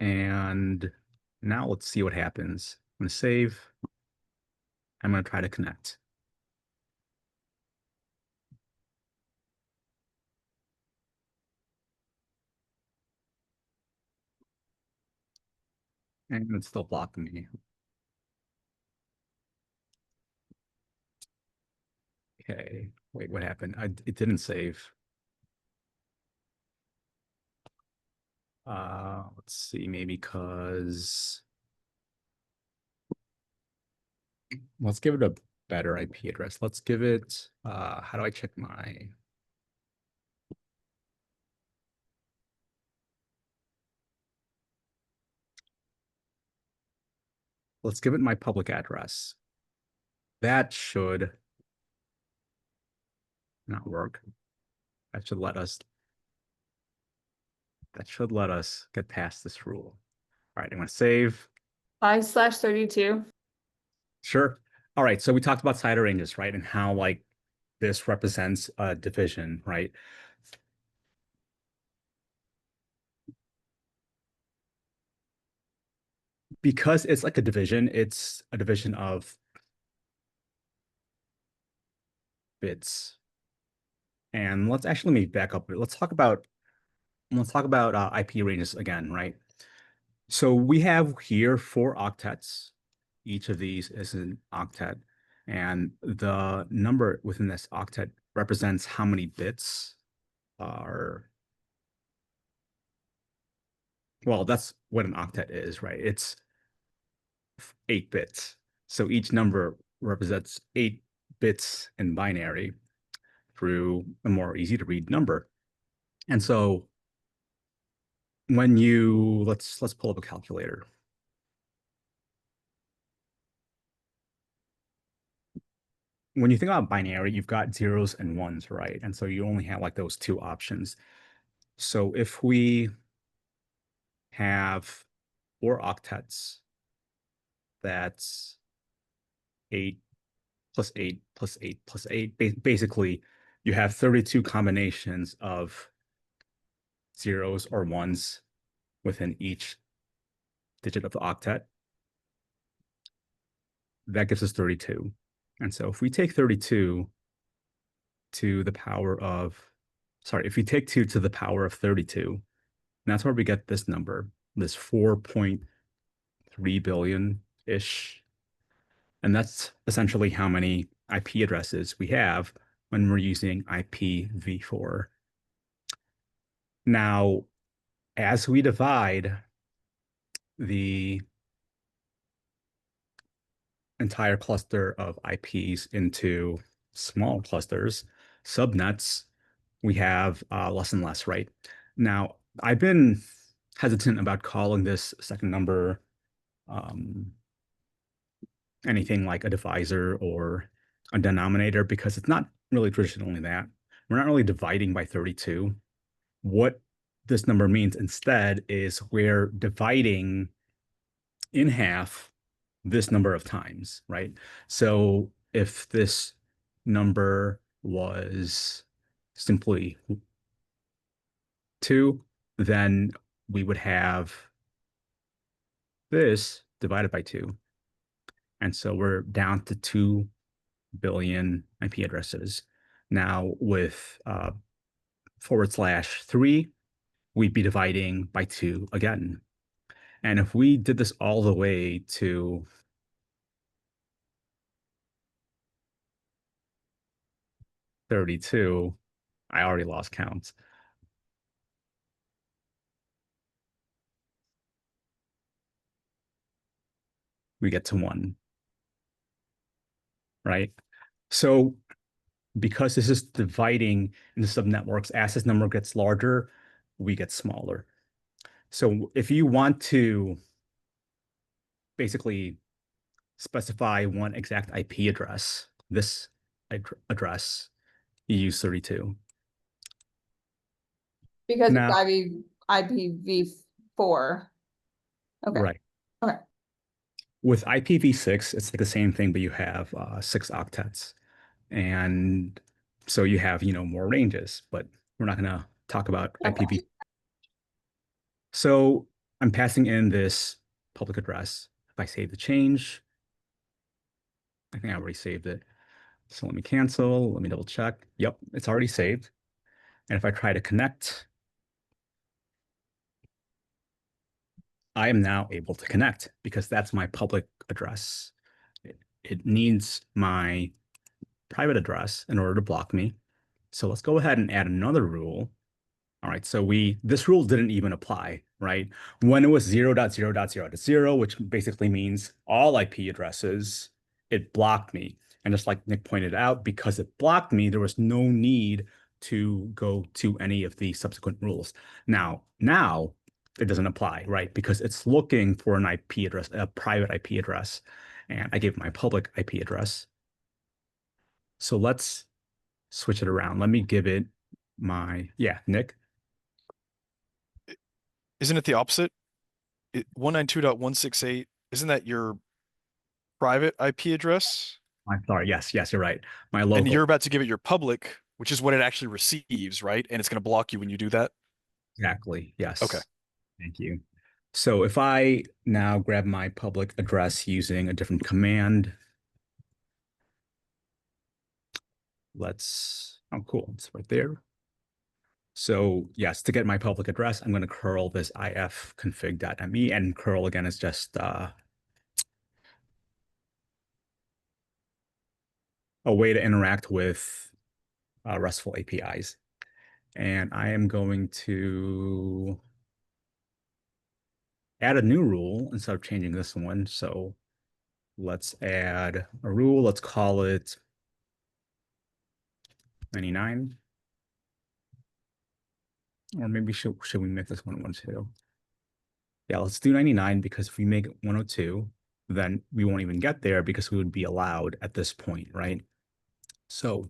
And now let's see what happens. I'm going to save. I'm going to try to connect. And it's still blocking me. Okay, wait, what happened? It didn't save. Let's see, maybe because let's give it a better IP address. Let's give it, how do I check my? Let's give it my public address. That should not work. That should let us get past this rule. All right, I'm gonna save. 5/32. Sure. All right, so we talked about CIDR ranges, right? And how like this represents a division, right? Because it's like a division, it's a division of bits. And let's actually let me back up. Let's talk about IP ranges again, right? So we have here 4 octets. Each of these is an octet, and the number within this octet represents how many bits are. Well, that's what an octet is, right? It's 8 bits. So each number represents 8 bits in binary through a more easy to read number. And so when you let's pull up a calculator. When you think about binary, you've got zeros and ones, right? And so you only have like those 2 options. So if we have 4 octets, that's 8 plus 8 plus 8 plus 8. Basically, you have 32 combinations of zeros or ones within each digit of the octet. That gives us 32. And so if we take 32 to the power of, if we take 2 to the power of 32, that's where we get this number, this 4.3 billion-ish. And that's essentially how many IP addresses we have when we're using IPv4. Now, as we divide the entire cluster of IPs into small clusters, subnets, we have less and less, right? Now, I've been hesitant about calling this second number anything like a divisor or a denominator because it's not really traditionally that. We're not really dividing by 32. What this number means instead is we're dividing in half this number of times, right? So if this number was simply 2, then we would have this divided by 2. And so we're down to 2 billion IP addresses. Now with /3, we'd be dividing by 2 again. And if we did this all the way to /32, I already lost count. We get to 1, right? So because this is dividing into subnetworks, as this number gets larger, we get smaller. So if you want to basically specify one exact IP address, this address, you use 32. Because Now, it's IPv4. Okay. right. Okay. With IPv6, it's like the same thing, but you have 6 octets. And so you have, more ranges, but we're not going to talk about IPv. So I'm passing in this public address. If I save the change, I think I already saved it. So let me cancel. Let me double check. Yep, it's already saved. And if I try to connect, I am now able to connect because that's my public address. It needs my private address in order to block me. So let's go ahead and add another rule. All right, so this rule didn't even apply, right? When it was 0.0.0.0, which basically means all IP addresses, it blocked me. And just like Nick pointed out, because it blocked me, there was no need to go to any of the subsequent rules. Now it doesn't apply, right? Because it's looking for an IP address, a private IP address, and I gave it my public IP address. So let's switch it around. Let me give it my, yeah, Nick. Isn't it the opposite? 192.168, isn't that your private IP address? I'm sorry. Yes, you're right. My And local. you're about to give it your public, which is what it actually receives, right? And it's going to block you when you do that. Exactly. Yes. Okay. Thank you. So if I now grab my public address using a different command, oh, cool. It's right there. So yes, to get my public address, I'm going to curl this ifconfig.me, and curl again is just a way to interact with RESTful APIs. And I am going to add a new rule instead of changing this one. So let's add a rule. Let's call it 99. Or maybe should we make this 112? Yeah, let's do 99, because if we make it 102, then we won't even get there because we would be allowed at this point, right? So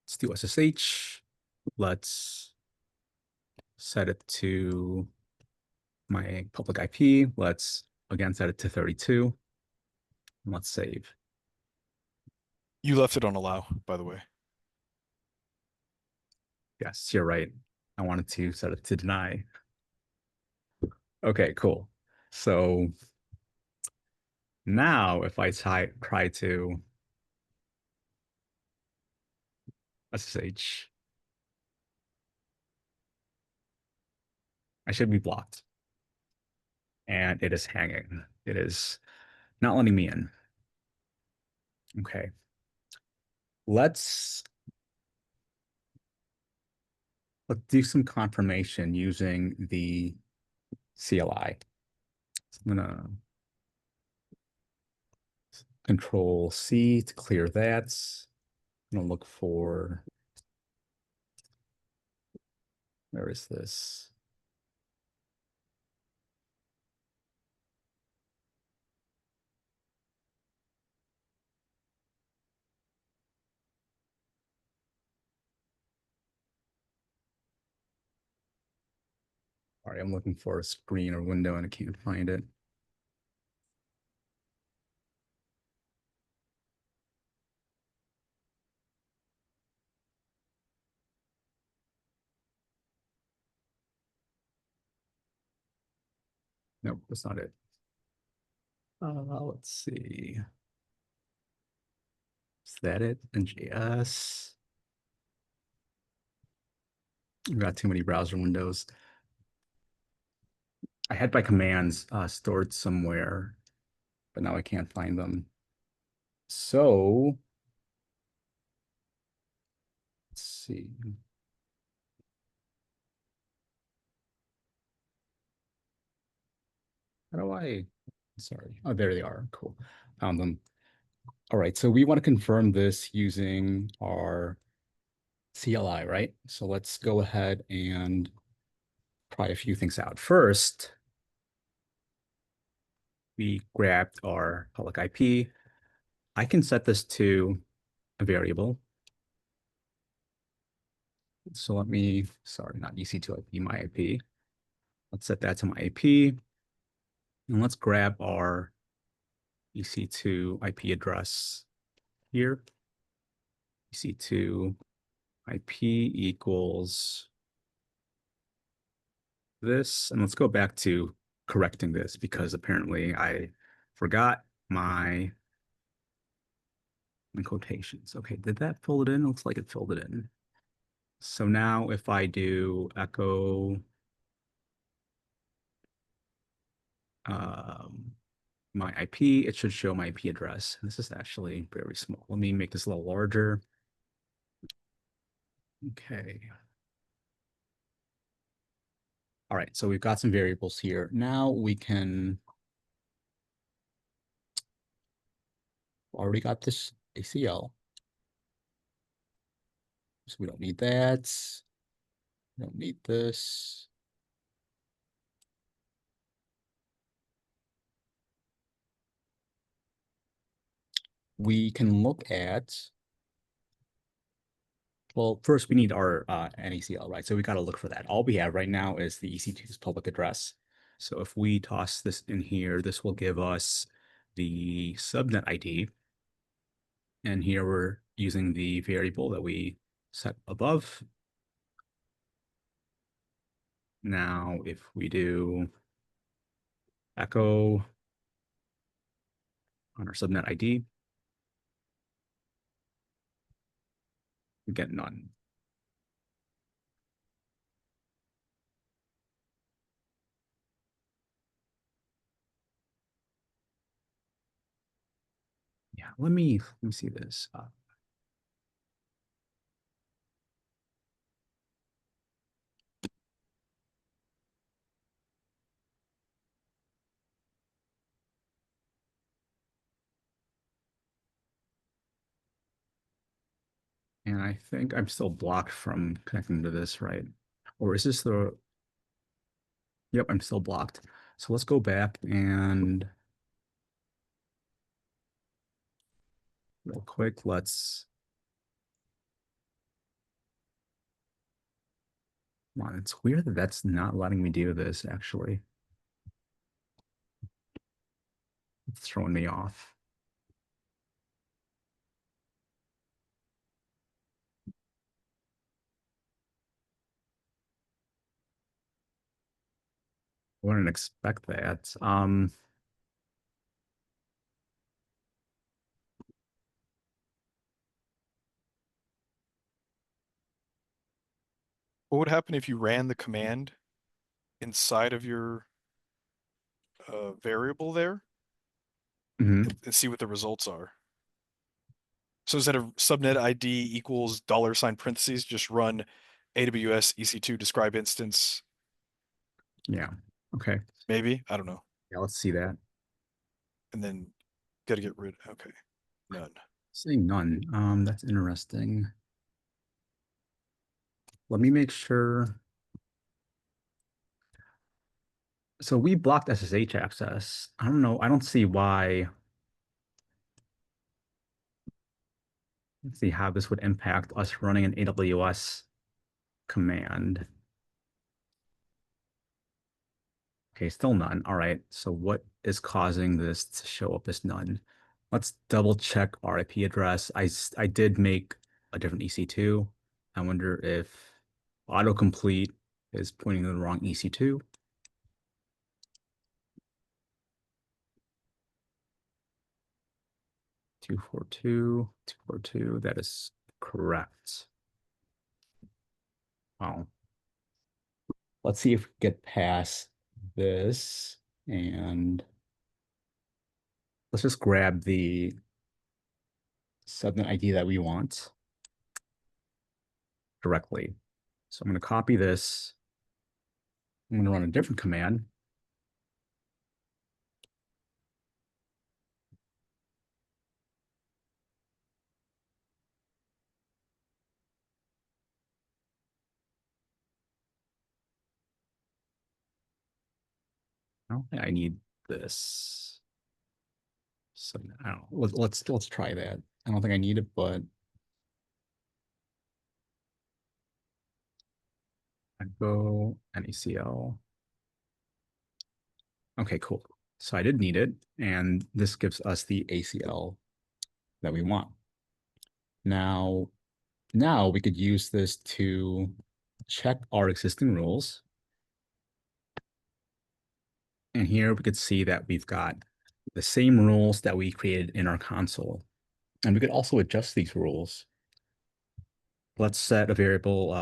let's do SSH. Let's set it to my public IP. Let's again set it to 32. And let's save. You left it on allow, by the way. Yes, you're right. I wanted to set it to deny. Okay, cool. So now if I try to SSH, I should be blocked. And it is hanging. It is not letting me in. Okay. Let's do some confirmation using the CLI. So I'm gonna Control C to clear that. I'm gonna look for, where is this? All right, I'm looking for a screen or window and I can't find it. Nope, that's not it. Let's see. Is that it? NJS. I've got too many browser windows. I had my commands stored somewhere, but now I can't find them. So let's see. How do I, sorry. Oh, there they are. Cool. Found them. All right, so we want to confirm this using our CLI, right? So let's go ahead and try a few things out. First, we grabbed our public IP. I can set this to a variable. So let me, sorry, not EC2IP, my IP. Let's set that to my IP. And let's grab our EC2 IP address here. EC2 IP equals this. And let's go back to correcting this because apparently I forgot my quotations. Okay, did that fill it in? Looks like it filled it in. So now if I do echo my IP, it should show my IP address. This is actually very small. Let me make this a little larger. Okay. All right, so we've got some variables here. Now we can, already got this ACL. So we don't need that. We don't need this. We can look at, well, first we need our NACL, right? So we got to look for that. All we have right now is the EC2's public address. So if we toss this in here, this will give us the subnet ID. And here we're using the variable that we set above. Now, if we do echo on our subnet ID, we get none. Yeah, let me see this. And I think I'm still blocked from connecting to this, right? Or is this the, yep, I'm still blocked. So let's go back and real quick, let's, come on, it's weird that that's not letting me do this actually. It's throwing me off. I wouldn't expect that. What would happen if you ran the command inside of your variable there Mhm. and see what the results are? So instead of subnet ID equals $ parentheses, just run AWS EC2 describe instance. Yeah. Okay. Maybe, I don't know. Yeah, let's see that. And then got to get rid. Okay, none. Saying none. That's interesting. Let me make sure. So we blocked SSH access. I don't know. I don't see why. Let's see how this would impact us running an AWS command. Okay, still none. All right. So what is causing this to show up as none? Let's double check our IP address. I did make a different EC2. I wonder if autocomplete is pointing to the wrong EC2. 242, 242, that is correct. Wow. Let's see if we get past this and let's just grab the subnet ID that we want directly. So I'm going to copy this. I'm going to run a different command. I don't think I need this. So I don't know. Let's try that. I don't think I need it, but I go NACL. Okay, cool. So I did need it, and this gives us the ACL that we want. Now we could use this to check our existing rules. And here we could see that we've got the same rules that we created in our console. And we could also adjust these rules. Let's set a variable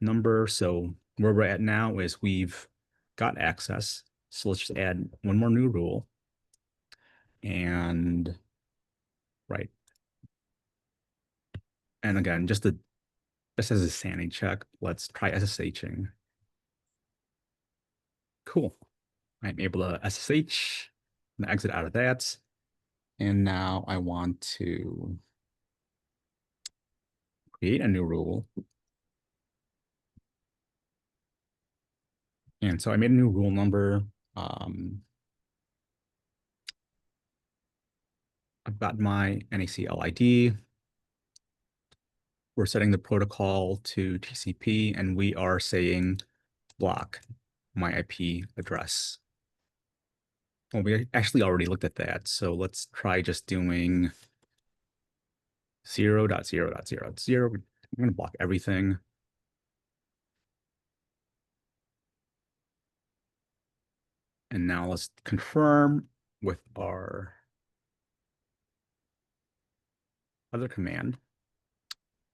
number. So where we're at now is we've got access. So let's just add one more new rule. And right. And again, just as a sanity check, let's try SSHing. Cool. I'm able to SSH and exit out of that. And now I want to create a new rule. And so I made a new rule number. I've got my NACL ID. We're setting the protocol to TCP, and we are saying block my IP address. Well, we actually already looked at that, so let's try just doing 0.0.0.0.0. I'm going to block everything. And now let's confirm with our other command.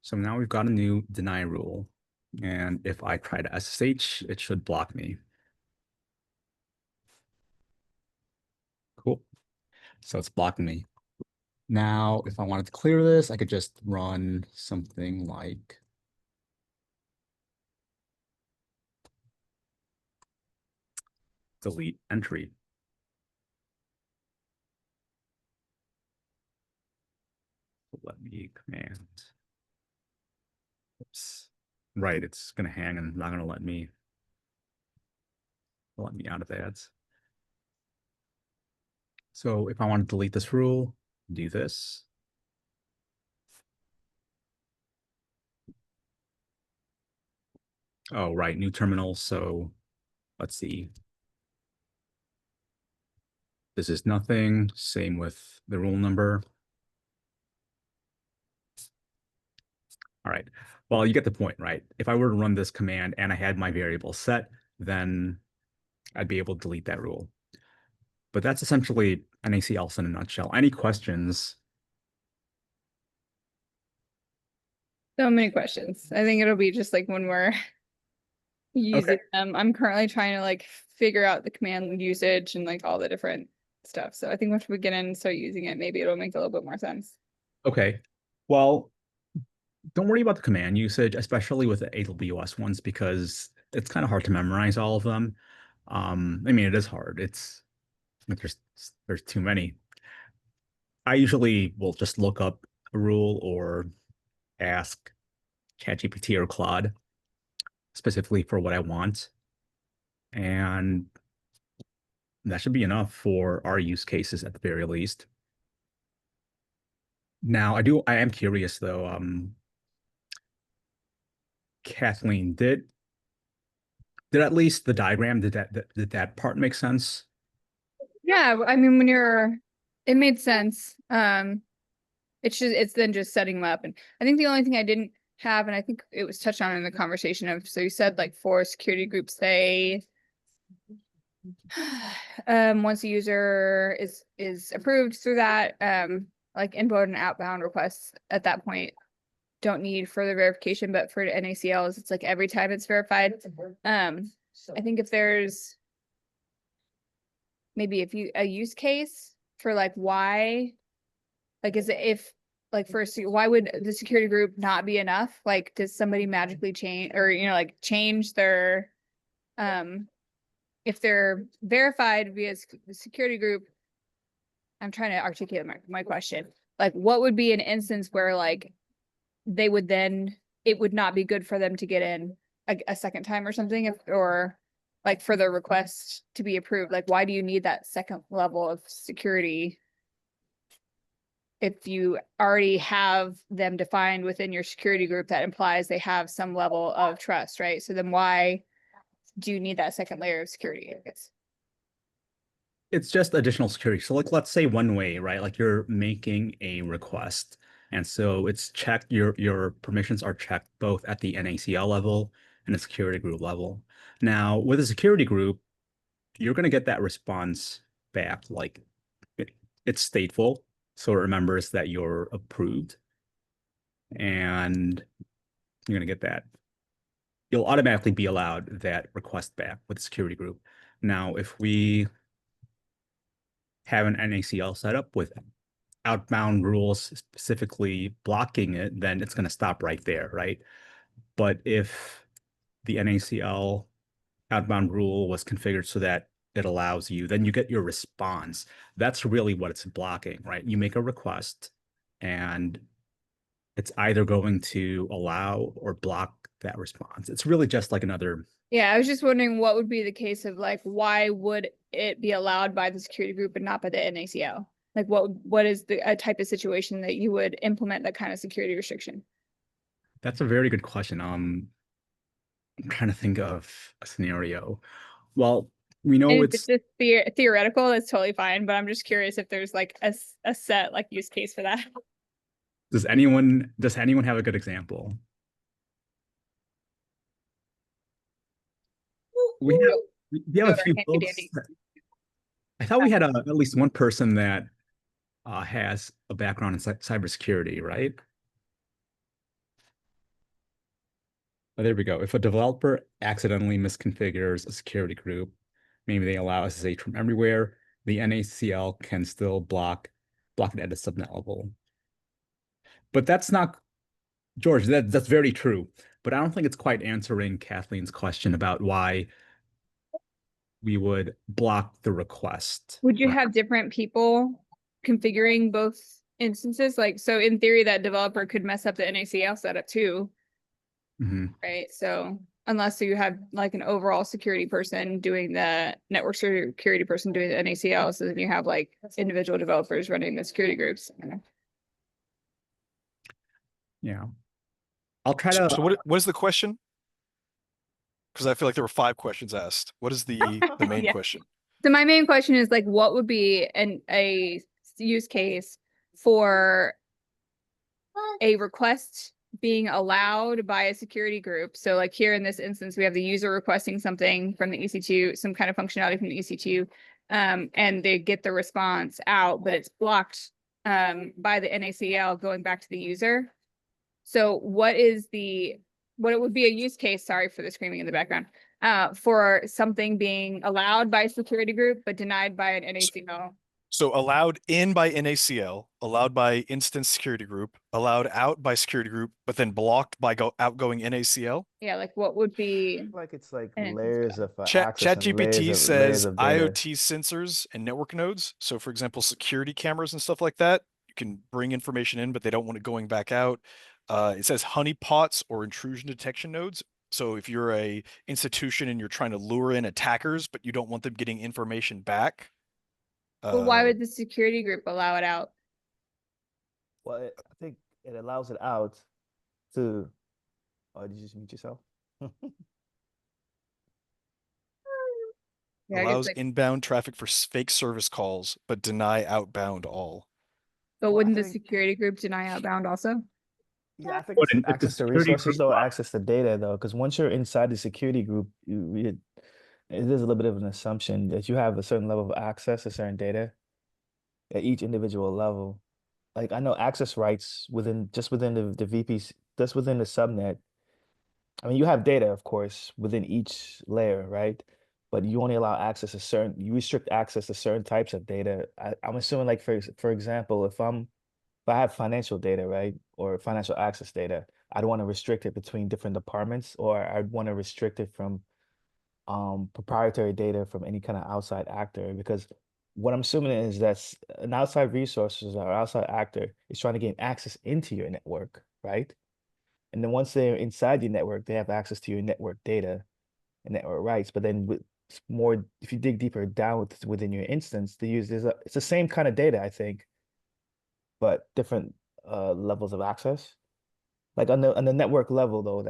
So now we've got a new deny rule. And if I try to SSH, it should block me. Cool. So it's blocking me. Now, if I wanted to clear this, I could just run something like delete entry. Let me command. Oops. Right, it's going to hang and not going to let me out of ads. So if I want to delete this rule, do this. Oh, right, new terminal. So let's see. This is nothing. Same with the rule number. All right. Well, you get the point, right? If I were to run this command and I had my variable set, then I'd be able to delete that rule. But that's essentially NACLs in a nutshell. Any questions? So many questions. I think it'll be just like when we're using them. I'm currently trying to like figure out the command usage and like all the different stuff. So I think once we get in and start using it, maybe it'll make a little bit more sense. Okay. Well, don't worry about the command usage, especially with the AWS ones, because it's kind of hard to memorize all of them. I mean, it is hard. There's too many. I usually will just look up a rule or ask ChatGPT or Claude specifically for what I want. And that should be enough for our use cases at the very least. Now, I am curious though, Kathleen, did at least the diagram, did that part make sense? Yeah, I mean, it made sense. It's then just setting them up. And I think the only thing I didn't have, and I think it was touched on in the conversation of, so you said like for security groups, they once a user is approved through that, like inbound and outbound requests at that point don't need further verification, but for NACLs, it's like every time it's verified. I think if there's maybe a use case for like why, like is it if like first why would the security group not be enough? Like does somebody magically change or like change their if they're verified via the security group? I'm trying to articulate my question. Like what would be an instance where like they would then it would not be good for them to get in a second time or something, or like for the request to be approved? Like why do you need that second level of security if you already have them defined within your security group? That implies they have some level of trust, right? So then why do you need that second layer of security, I guess? It's just additional security. So like, let's say one way, right? Like you're making a request. And so it's checked, your permissions are checked both at the NACL level and the security group level. Now, with a security group, you're going to get that response back. Like it's stateful. So it remembers that you're approved. And you're going to get that. You'll automatically be allowed that request back with the security group. Now, if we have an NACL setup with outbound rules specifically blocking it, then it's going to stop right there, right? But if the NACL outbound rule was configured so that it allows you, then you get your response. That's really what it's blocking, right? You make a request and it's either going to allow or block that response. It's really just like another. Yeah, I was just wondering what would be the case of like, why would it be allowed by the security group and not by the NACL? Like what is a type of situation that you would implement that kind of security restriction? That's a very good question. I'm trying to think of a scenario. Well, we know And if it's it's just theoretical, that's totally fine. But I'm just curious if there's like a set like use case for that. does anyone have a good example? We have Go a to our few handy folks. dandy. I thought we had at least one person that has a background in cybersecurity, right? Oh, there we go. If a developer accidentally misconfigures a security group, maybe they allow SSH from everywhere, the NACL can still block it at a subnet level. But that's not, George, that's very true. But I don't think it's quite answering Kathleen's question about why we would block the request. Would you Right. have different people configuring both instances? Like, so in theory, that developer could mess up the NACL setup too, Mhm. right? So unless you have like an overall security person doing the network security person doing the NACL, so then you have like individual developers running the security groups. Yeah. I'll try So, to. so what is the question? Because I feel like there were 5 questions asked. What is the main Yeah. question? So my main question is like, what would be a use case for a request being allowed by a security group? So like here in this instance, we have the user requesting something from the EC2, some kind of functionality from the EC2, and they get the response out, but it's blocked by the NACL going back to the user. So what it would be a use case, sorry for the screaming in the background, for something being allowed by a security group, but denied by an NACL. So allowed in by NACL, allowed by instance security group, allowed out by security group, but then blocked by outgoing NACL. Yeah, like what would be Like it's like an instance layers of of access and ChatGPT layers says of data. IoT sensors and network nodes. So for example, security cameras and stuff like that, you can bring information in, but they don't want it going back out. It says honeypots or intrusion detection nodes. So if you're a institution and you're trying to lure in attackers, but you don't want them getting information back. But why would the security group allow it out? Well, I think it allows it out to. Oh, did you just mute yourself? Yeah, I guess allows like, inbound traffic for fake service calls, but deny outbound all. but Well, I wouldn't the think- security group deny outbound also? Yeah, I think it's If the access to security resources group- though, access to data though, because once you're inside the security group, it is a little bit of an assumption that you have a certain level of access to certain data at each individual level. Like I know access rights within the VPC, just within the subnet. I mean, you have data, of course, within each layer, right? But you only allow access to you restrict access to certain types of data. I'm assuming, like for example, if I have financial data, right, or financial access data, I'd want to restrict it between different departments, or I'd want to restrict it from proprietary data from any kind of outside actor. Because what I'm assuming is that an outside resources or outside actor is trying to gain access into your network, right? And then once they're inside your network, they have access to your network data and network rights. But then if you dig deeper down within your instance, it's the same kind of data, I think, but different levels of access. Like on the network level, though,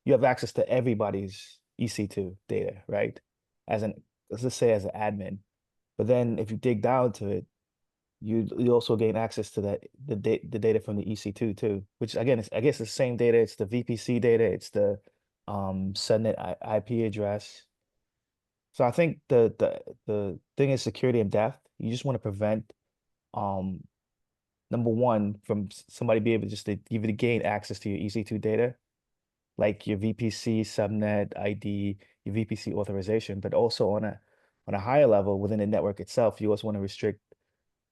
you have access to everybody's EC2 data, right? Let's just say as an admin. But then if you dig down to it, you also gain access to the data from the EC2 too, which again I guess the same data. It's the VPC data, it's the subnet IP address. So I think the thing is security and depth. You just want to prevent um number one from somebody be able just to give you to gain access to your EC2 data, like your VPC subnet ID, your VPC authorization, but also on a higher level within the network itself, you also want to restrict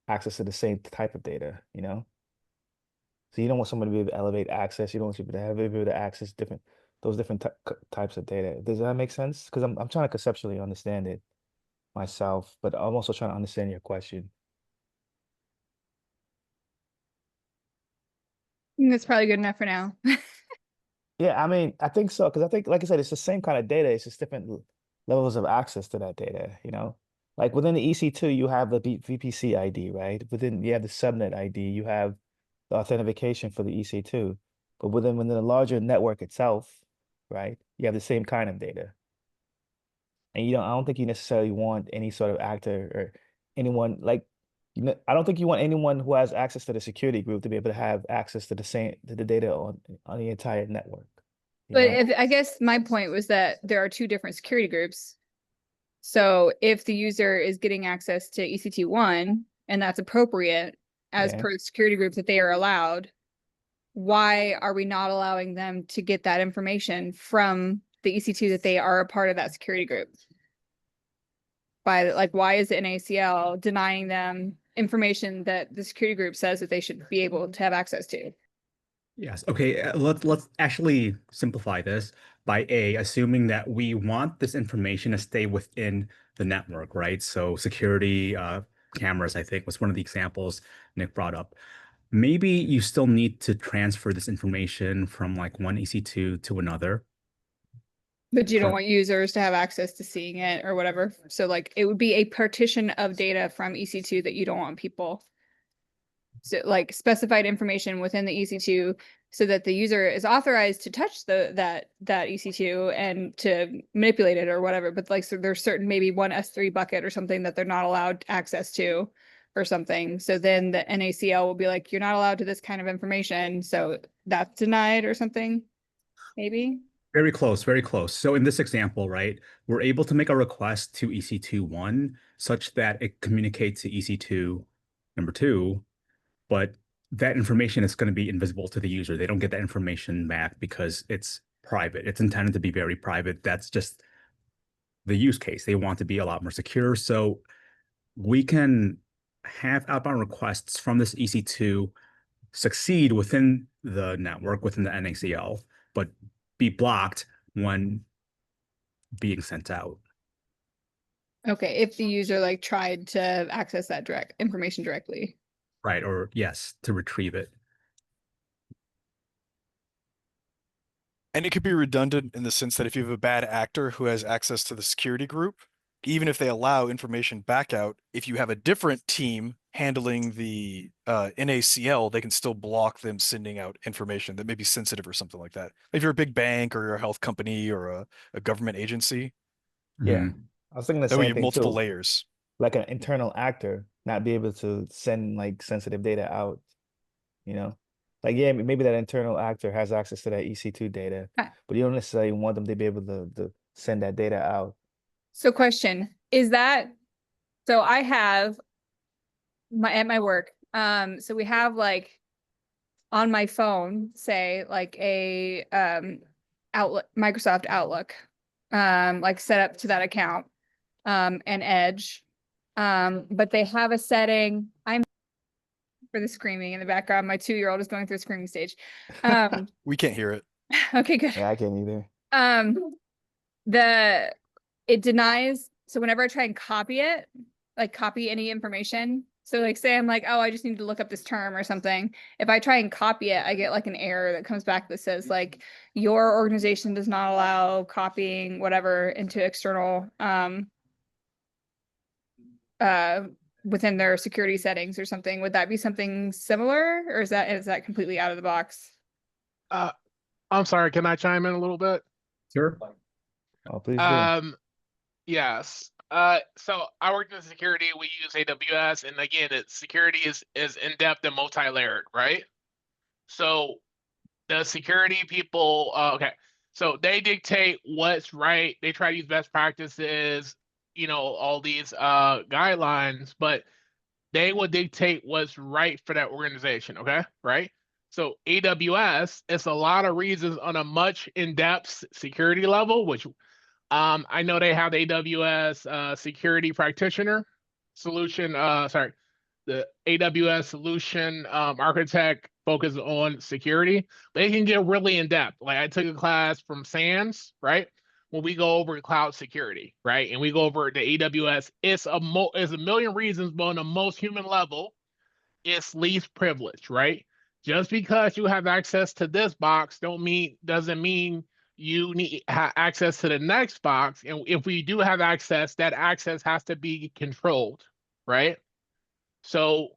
access to the same type of data, you know? So you don't want somebody to be able to elevate access. You don't want people to be able to access those different types of data. Does that make sense? Because I'm trying to conceptually understand it. myself, but I'm also trying to understand your question. I think that's probably good enough for now. Yeah, I mean, I think so, because I think, like I said, it's the same kind of data. It's just different levels of access to that data, you know? Like within the EC2, you have the VPC ID, right? Within, you have the subnet ID, you have the authentication for the EC2. But within the larger network itself, right, you have the same kind of data. And I don't think you necessarily want any sort of actor or anyone like, I don't think you want anyone who has access to the security group to be able to have access to the data on the entire network. But I guess my point was that there are two different security groups. So if the user is getting access to EC2-1 and that's appropriate as per the security group that they are allowed, why are we not allowing them to get that information from the EC2 that they are a part of that security group? Why is the NACL denying them information that the security group says that they should be able to have access to? Yes. Okay. Let's actually simplify this by assuming that we want this information to stay within the network, right? So security cameras, I think, was one of the examples Nick brought up. Maybe you still need to transfer this information from like one EC2 to another. But you don't want users to have access to seeing it or whatever. So like it would be a partition of data from EC2 that you don't want people. So like specified information within the EC2 so that the user is authorized to touch that EC2 and to manipulate it or whatever. But like, so there's certain, maybe one S3 bucket or something that they're not allowed access to or something. So then the NACL will be like, you're not allowed to this kind of information. So that's denied or something, maybe. Very close, very close. So in this example, right, we're able to make a request to EC2-1 such that it communicates to EC2 number 2, but that information is going to be invisible to the user. They don't get that information back because it's private. It's intended to be very private. That's just the use case. They want to be a lot more secure. So we can have outbound requests from this EC2 succeed within the network, within the NACL, but be blocked when being sent out. Okay, if the user like tried to access that direct information directly. Right, or yes, to retrieve it. And it could be redundant in the sense that if you have a bad actor who has access to the security group, even if they allow information back out, if you have a different team handling the NACL, they can still block them sending out information that may be sensitive or something like that. If you're a big bank or you're a health company or a government agency. Yeah, I was thinking the That way you same have thing multiple too. layers. Like an internal actor not be able to send like sensitive data out, you know? Like, yeah, maybe that internal actor has access to that EC2 data, but you don't necessarily want them to be able to send that data out. So question, is that, so I have at my work, so we have like on my phone, say like a Outlook, Microsoft Outlook, like set up to that account, and Edge. But they have a setting, I'm for the screaming in the background. My 2-year-old is going through a screaming stage. We can't hear it. Okay, good. Yeah, I can't either. It denies, so whenever I try and copy it, like copy any information, so like say I'm like, oh, I just need to look up this term or something. If I try and copy it, I get like an error that comes back that says like your organization does not allow copying whatever into external within their security settings or something. Would that be something similar, or is that completely out of the box? I'm sorry, can I chime in a little bit? Sure. Oh, please do. Yes. So I worked in security. We use AWS, and again, security is in-depth and multi-layered, right? So the security people, okay, so they dictate what's right. They try to use best practices, all these guidelines, but they will dictate what's right for that organization. Okay, right? So AWS is a lot of reasons on a much in-depth security level, which I know they have the AWS security practitioner solution. The AWS solution architect focuses on security. They can get really in depth. Like I took a class from SANS, right? when we go over cloud security, right? And we go over the AWS, it's a million reasons, but on the most human level, it's least privilege, right? Just because you have access to this box doesn't mean you need access to the next box. And if we do have access, that access has to be controlled, right? So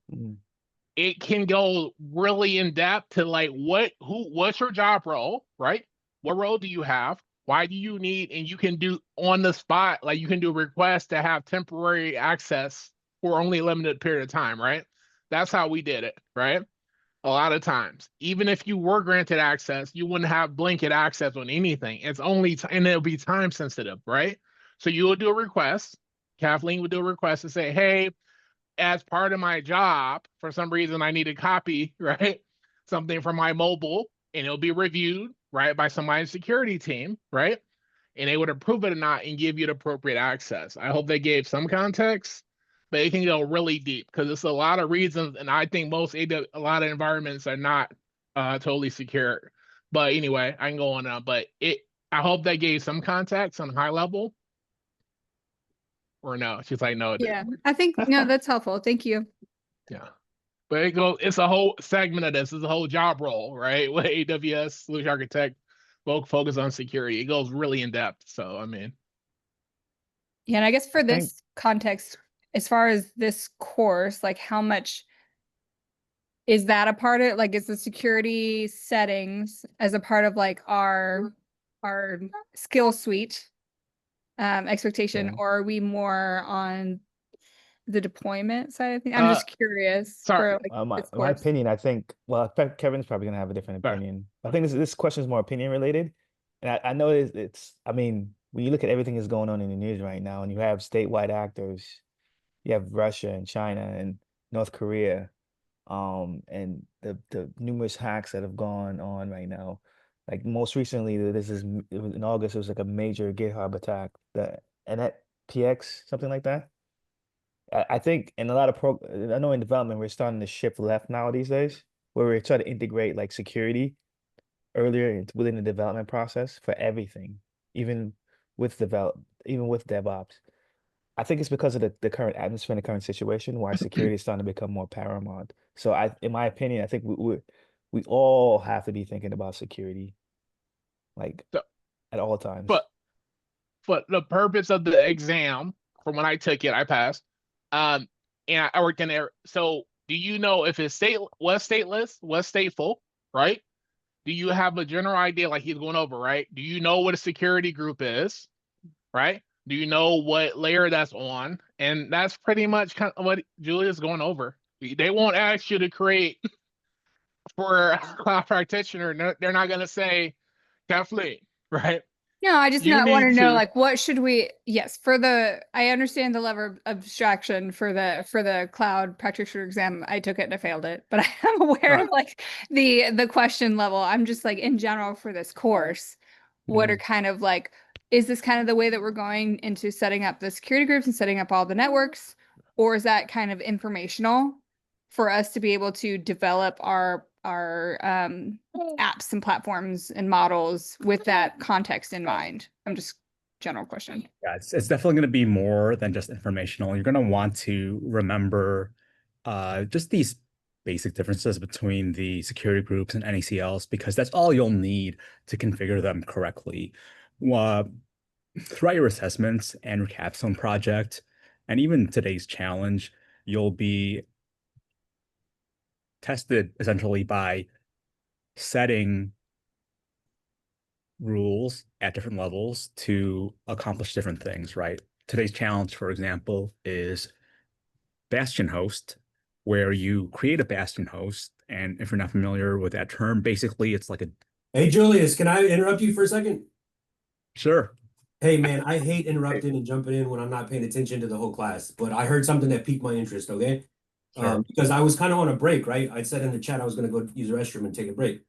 it can go really in depth to like what's your job role, right? What role do you have? Why do you need, and you can do on the spot, like you can do requests to have temporary access for only a limited period of time, right? That's how we did it, right? A lot of times, even if you were granted access, you wouldn't have blanket access on anything. It's only, and it'll be time sensitive, right? So you would do a request. Kathleen would do a request and say, hey, as part of my job, for some reason, I need a copy, right? Something from my mobile, and it'll be reviewed, right, by somebody's security team, right? And they would approve it or not and give you the appropriate access. I hope they gave some context, but it can go really deep because it's a lot of reasons. And I think a lot of environments are not totally secure. But anyway, I can go on now. But I hope they gave some context on a high level. Or no, she's like, no. Yeah, I think no, that's helpful. Thank you. Yeah. But it's a whole segment of this. It's a whole job role, right? With AWS solution architect, focus on security. It goes really in depth. So, I mean. Yeah, and I guess for this context, as far as this course, like how much is that a part of, like, is the security settings as a part of like our skill suite expectation, Yeah. or are we more on the deployment side of things? I'm just curious. Sorry. For, like, My this course. opinion, I think, well, Kevin's probably gonna have a different Right. opinion. I think this question is more opinion related. And I know I mean, when you look at everything that's going on in the news right now, and you have statewide actors, you have Russia and China and North Korea, and the numerous hacks that have gone on right now. Like most recently, it was in August, it was like a major GitHub attack, the NetPX, something like that. I think in a lot of I know in development we're starting to shift left now these days, where we're trying to integrate like security earlier within the development process for everything, even even with DevOps. I think it's because of the current atmosphere and the current situation why security is starting to become more paramount. So in my opinion, I think we all have to be thinking about security, like So, at all times. But the purpose of the exam, from when I took it, I passed. And I worked in there. So do you know if it's was stateful, right? Do you have a general idea, like he's going over, right? Do you know what a security group is, right? Do you know what layer that's on? And that's pretty much kind of what Julia's going over. They won't ask you to create for a cloud practitioner. They're not going to say, Kathleen, right? No, I just You want to need know, to- like, what should we? Yes, I understand the level of abstraction for the cloud practitioner exam. I took it and I failed it, but I am aware of like the question level. I'm just like in general for this course, what are kind of like, is this kind of the way that we're going into setting up the security groups and setting up all the networks, or is that kind of informational for us to be able to develop our apps and platforms and models with that context in mind? I'm just general question. Yeah, it's definitely going to be more than just informational. You're going to want to remember just these basic differences between the security groups and NACLs, because that's all you'll need to configure them correctly. Throughout your assessments and your capstone project, and even today's challenge, you'll be tested essentially by setting rules at different levels to accomplish different things, right? Today's challenge, for example, is Bastion host, where you create a Bastion host. And if you're not familiar with that term, basically it's like a... Hey, Julius, can I interrupt you for a second? Sure. Hey, man, I hate interrupting and jumping in when I'm not paying attention to the whole class, but I heard something that piqued my interest, okay? Sure. Because I was kind of on a break, right? I said in the chat I was going to go use the restroom and take a break.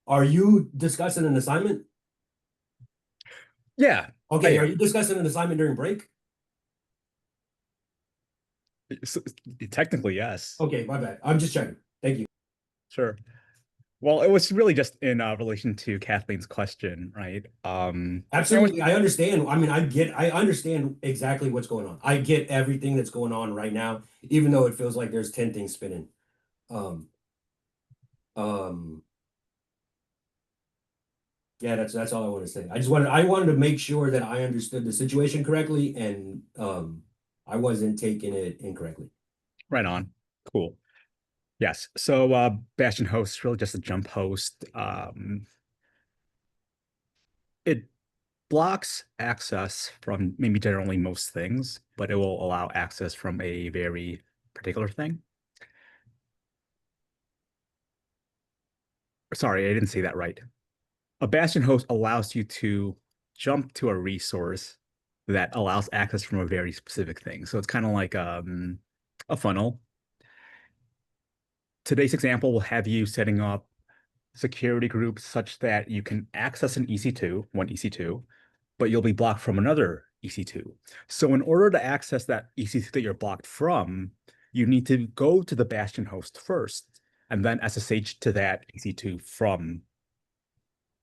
Are you discussing an assignment? Yeah. Okay, are you discussing an assignment during break? So, technically, yes. Okay, my bad. I'm just checking. Thank you. Sure. Well, it was really just in relation to Kathleen's question, right? Absolutely, I understand. I mean, I understand exactly what's going on. I get everything that's going on right now, even though it feels like there's 10 things spinning. Yeah, that's all I want to say. I wanted to make sure that I understood the situation correctly, and I wasn't taking it incorrectly. Right on. Cool. Yes. So Bastion host is really just a jump host. It blocks access from maybe generally most things, but it will allow access from a very particular thing. Sorry, I didn't say that right. A Bastion host allows you to jump to a resource that allows access from a very specific thing. So it's kind of like a funnel. Today's example will have you setting up security groups such that you can access an EC2, one EC2, but you'll be blocked from another EC2. So in order to access that EC2 that you're blocked from, you need to go to the Bastion host first, and then SSH to that EC2 from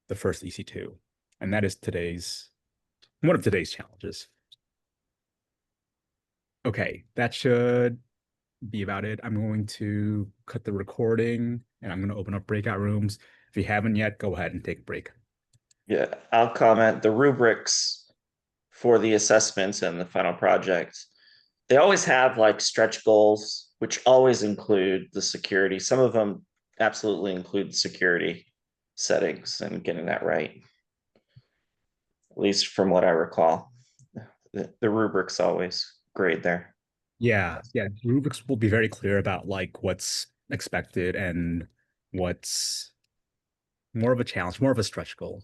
the first EC2. And that is one of today's challenges. Okay, that should be about it. I'm going to cut the recording and I'm going to open up breakout rooms. If you haven't yet, go ahead and take a break. Yeah, I'll comment. The rubrics for the assessments and the final project, they always have like stretch goals, which always include the security. Some of them absolutely include security settings and getting that right. At least from what I recall. The rubrics always grade there. Yeah, rubrics will be very clear about like what's expected and what's more of a challenge, more of a stretch goal.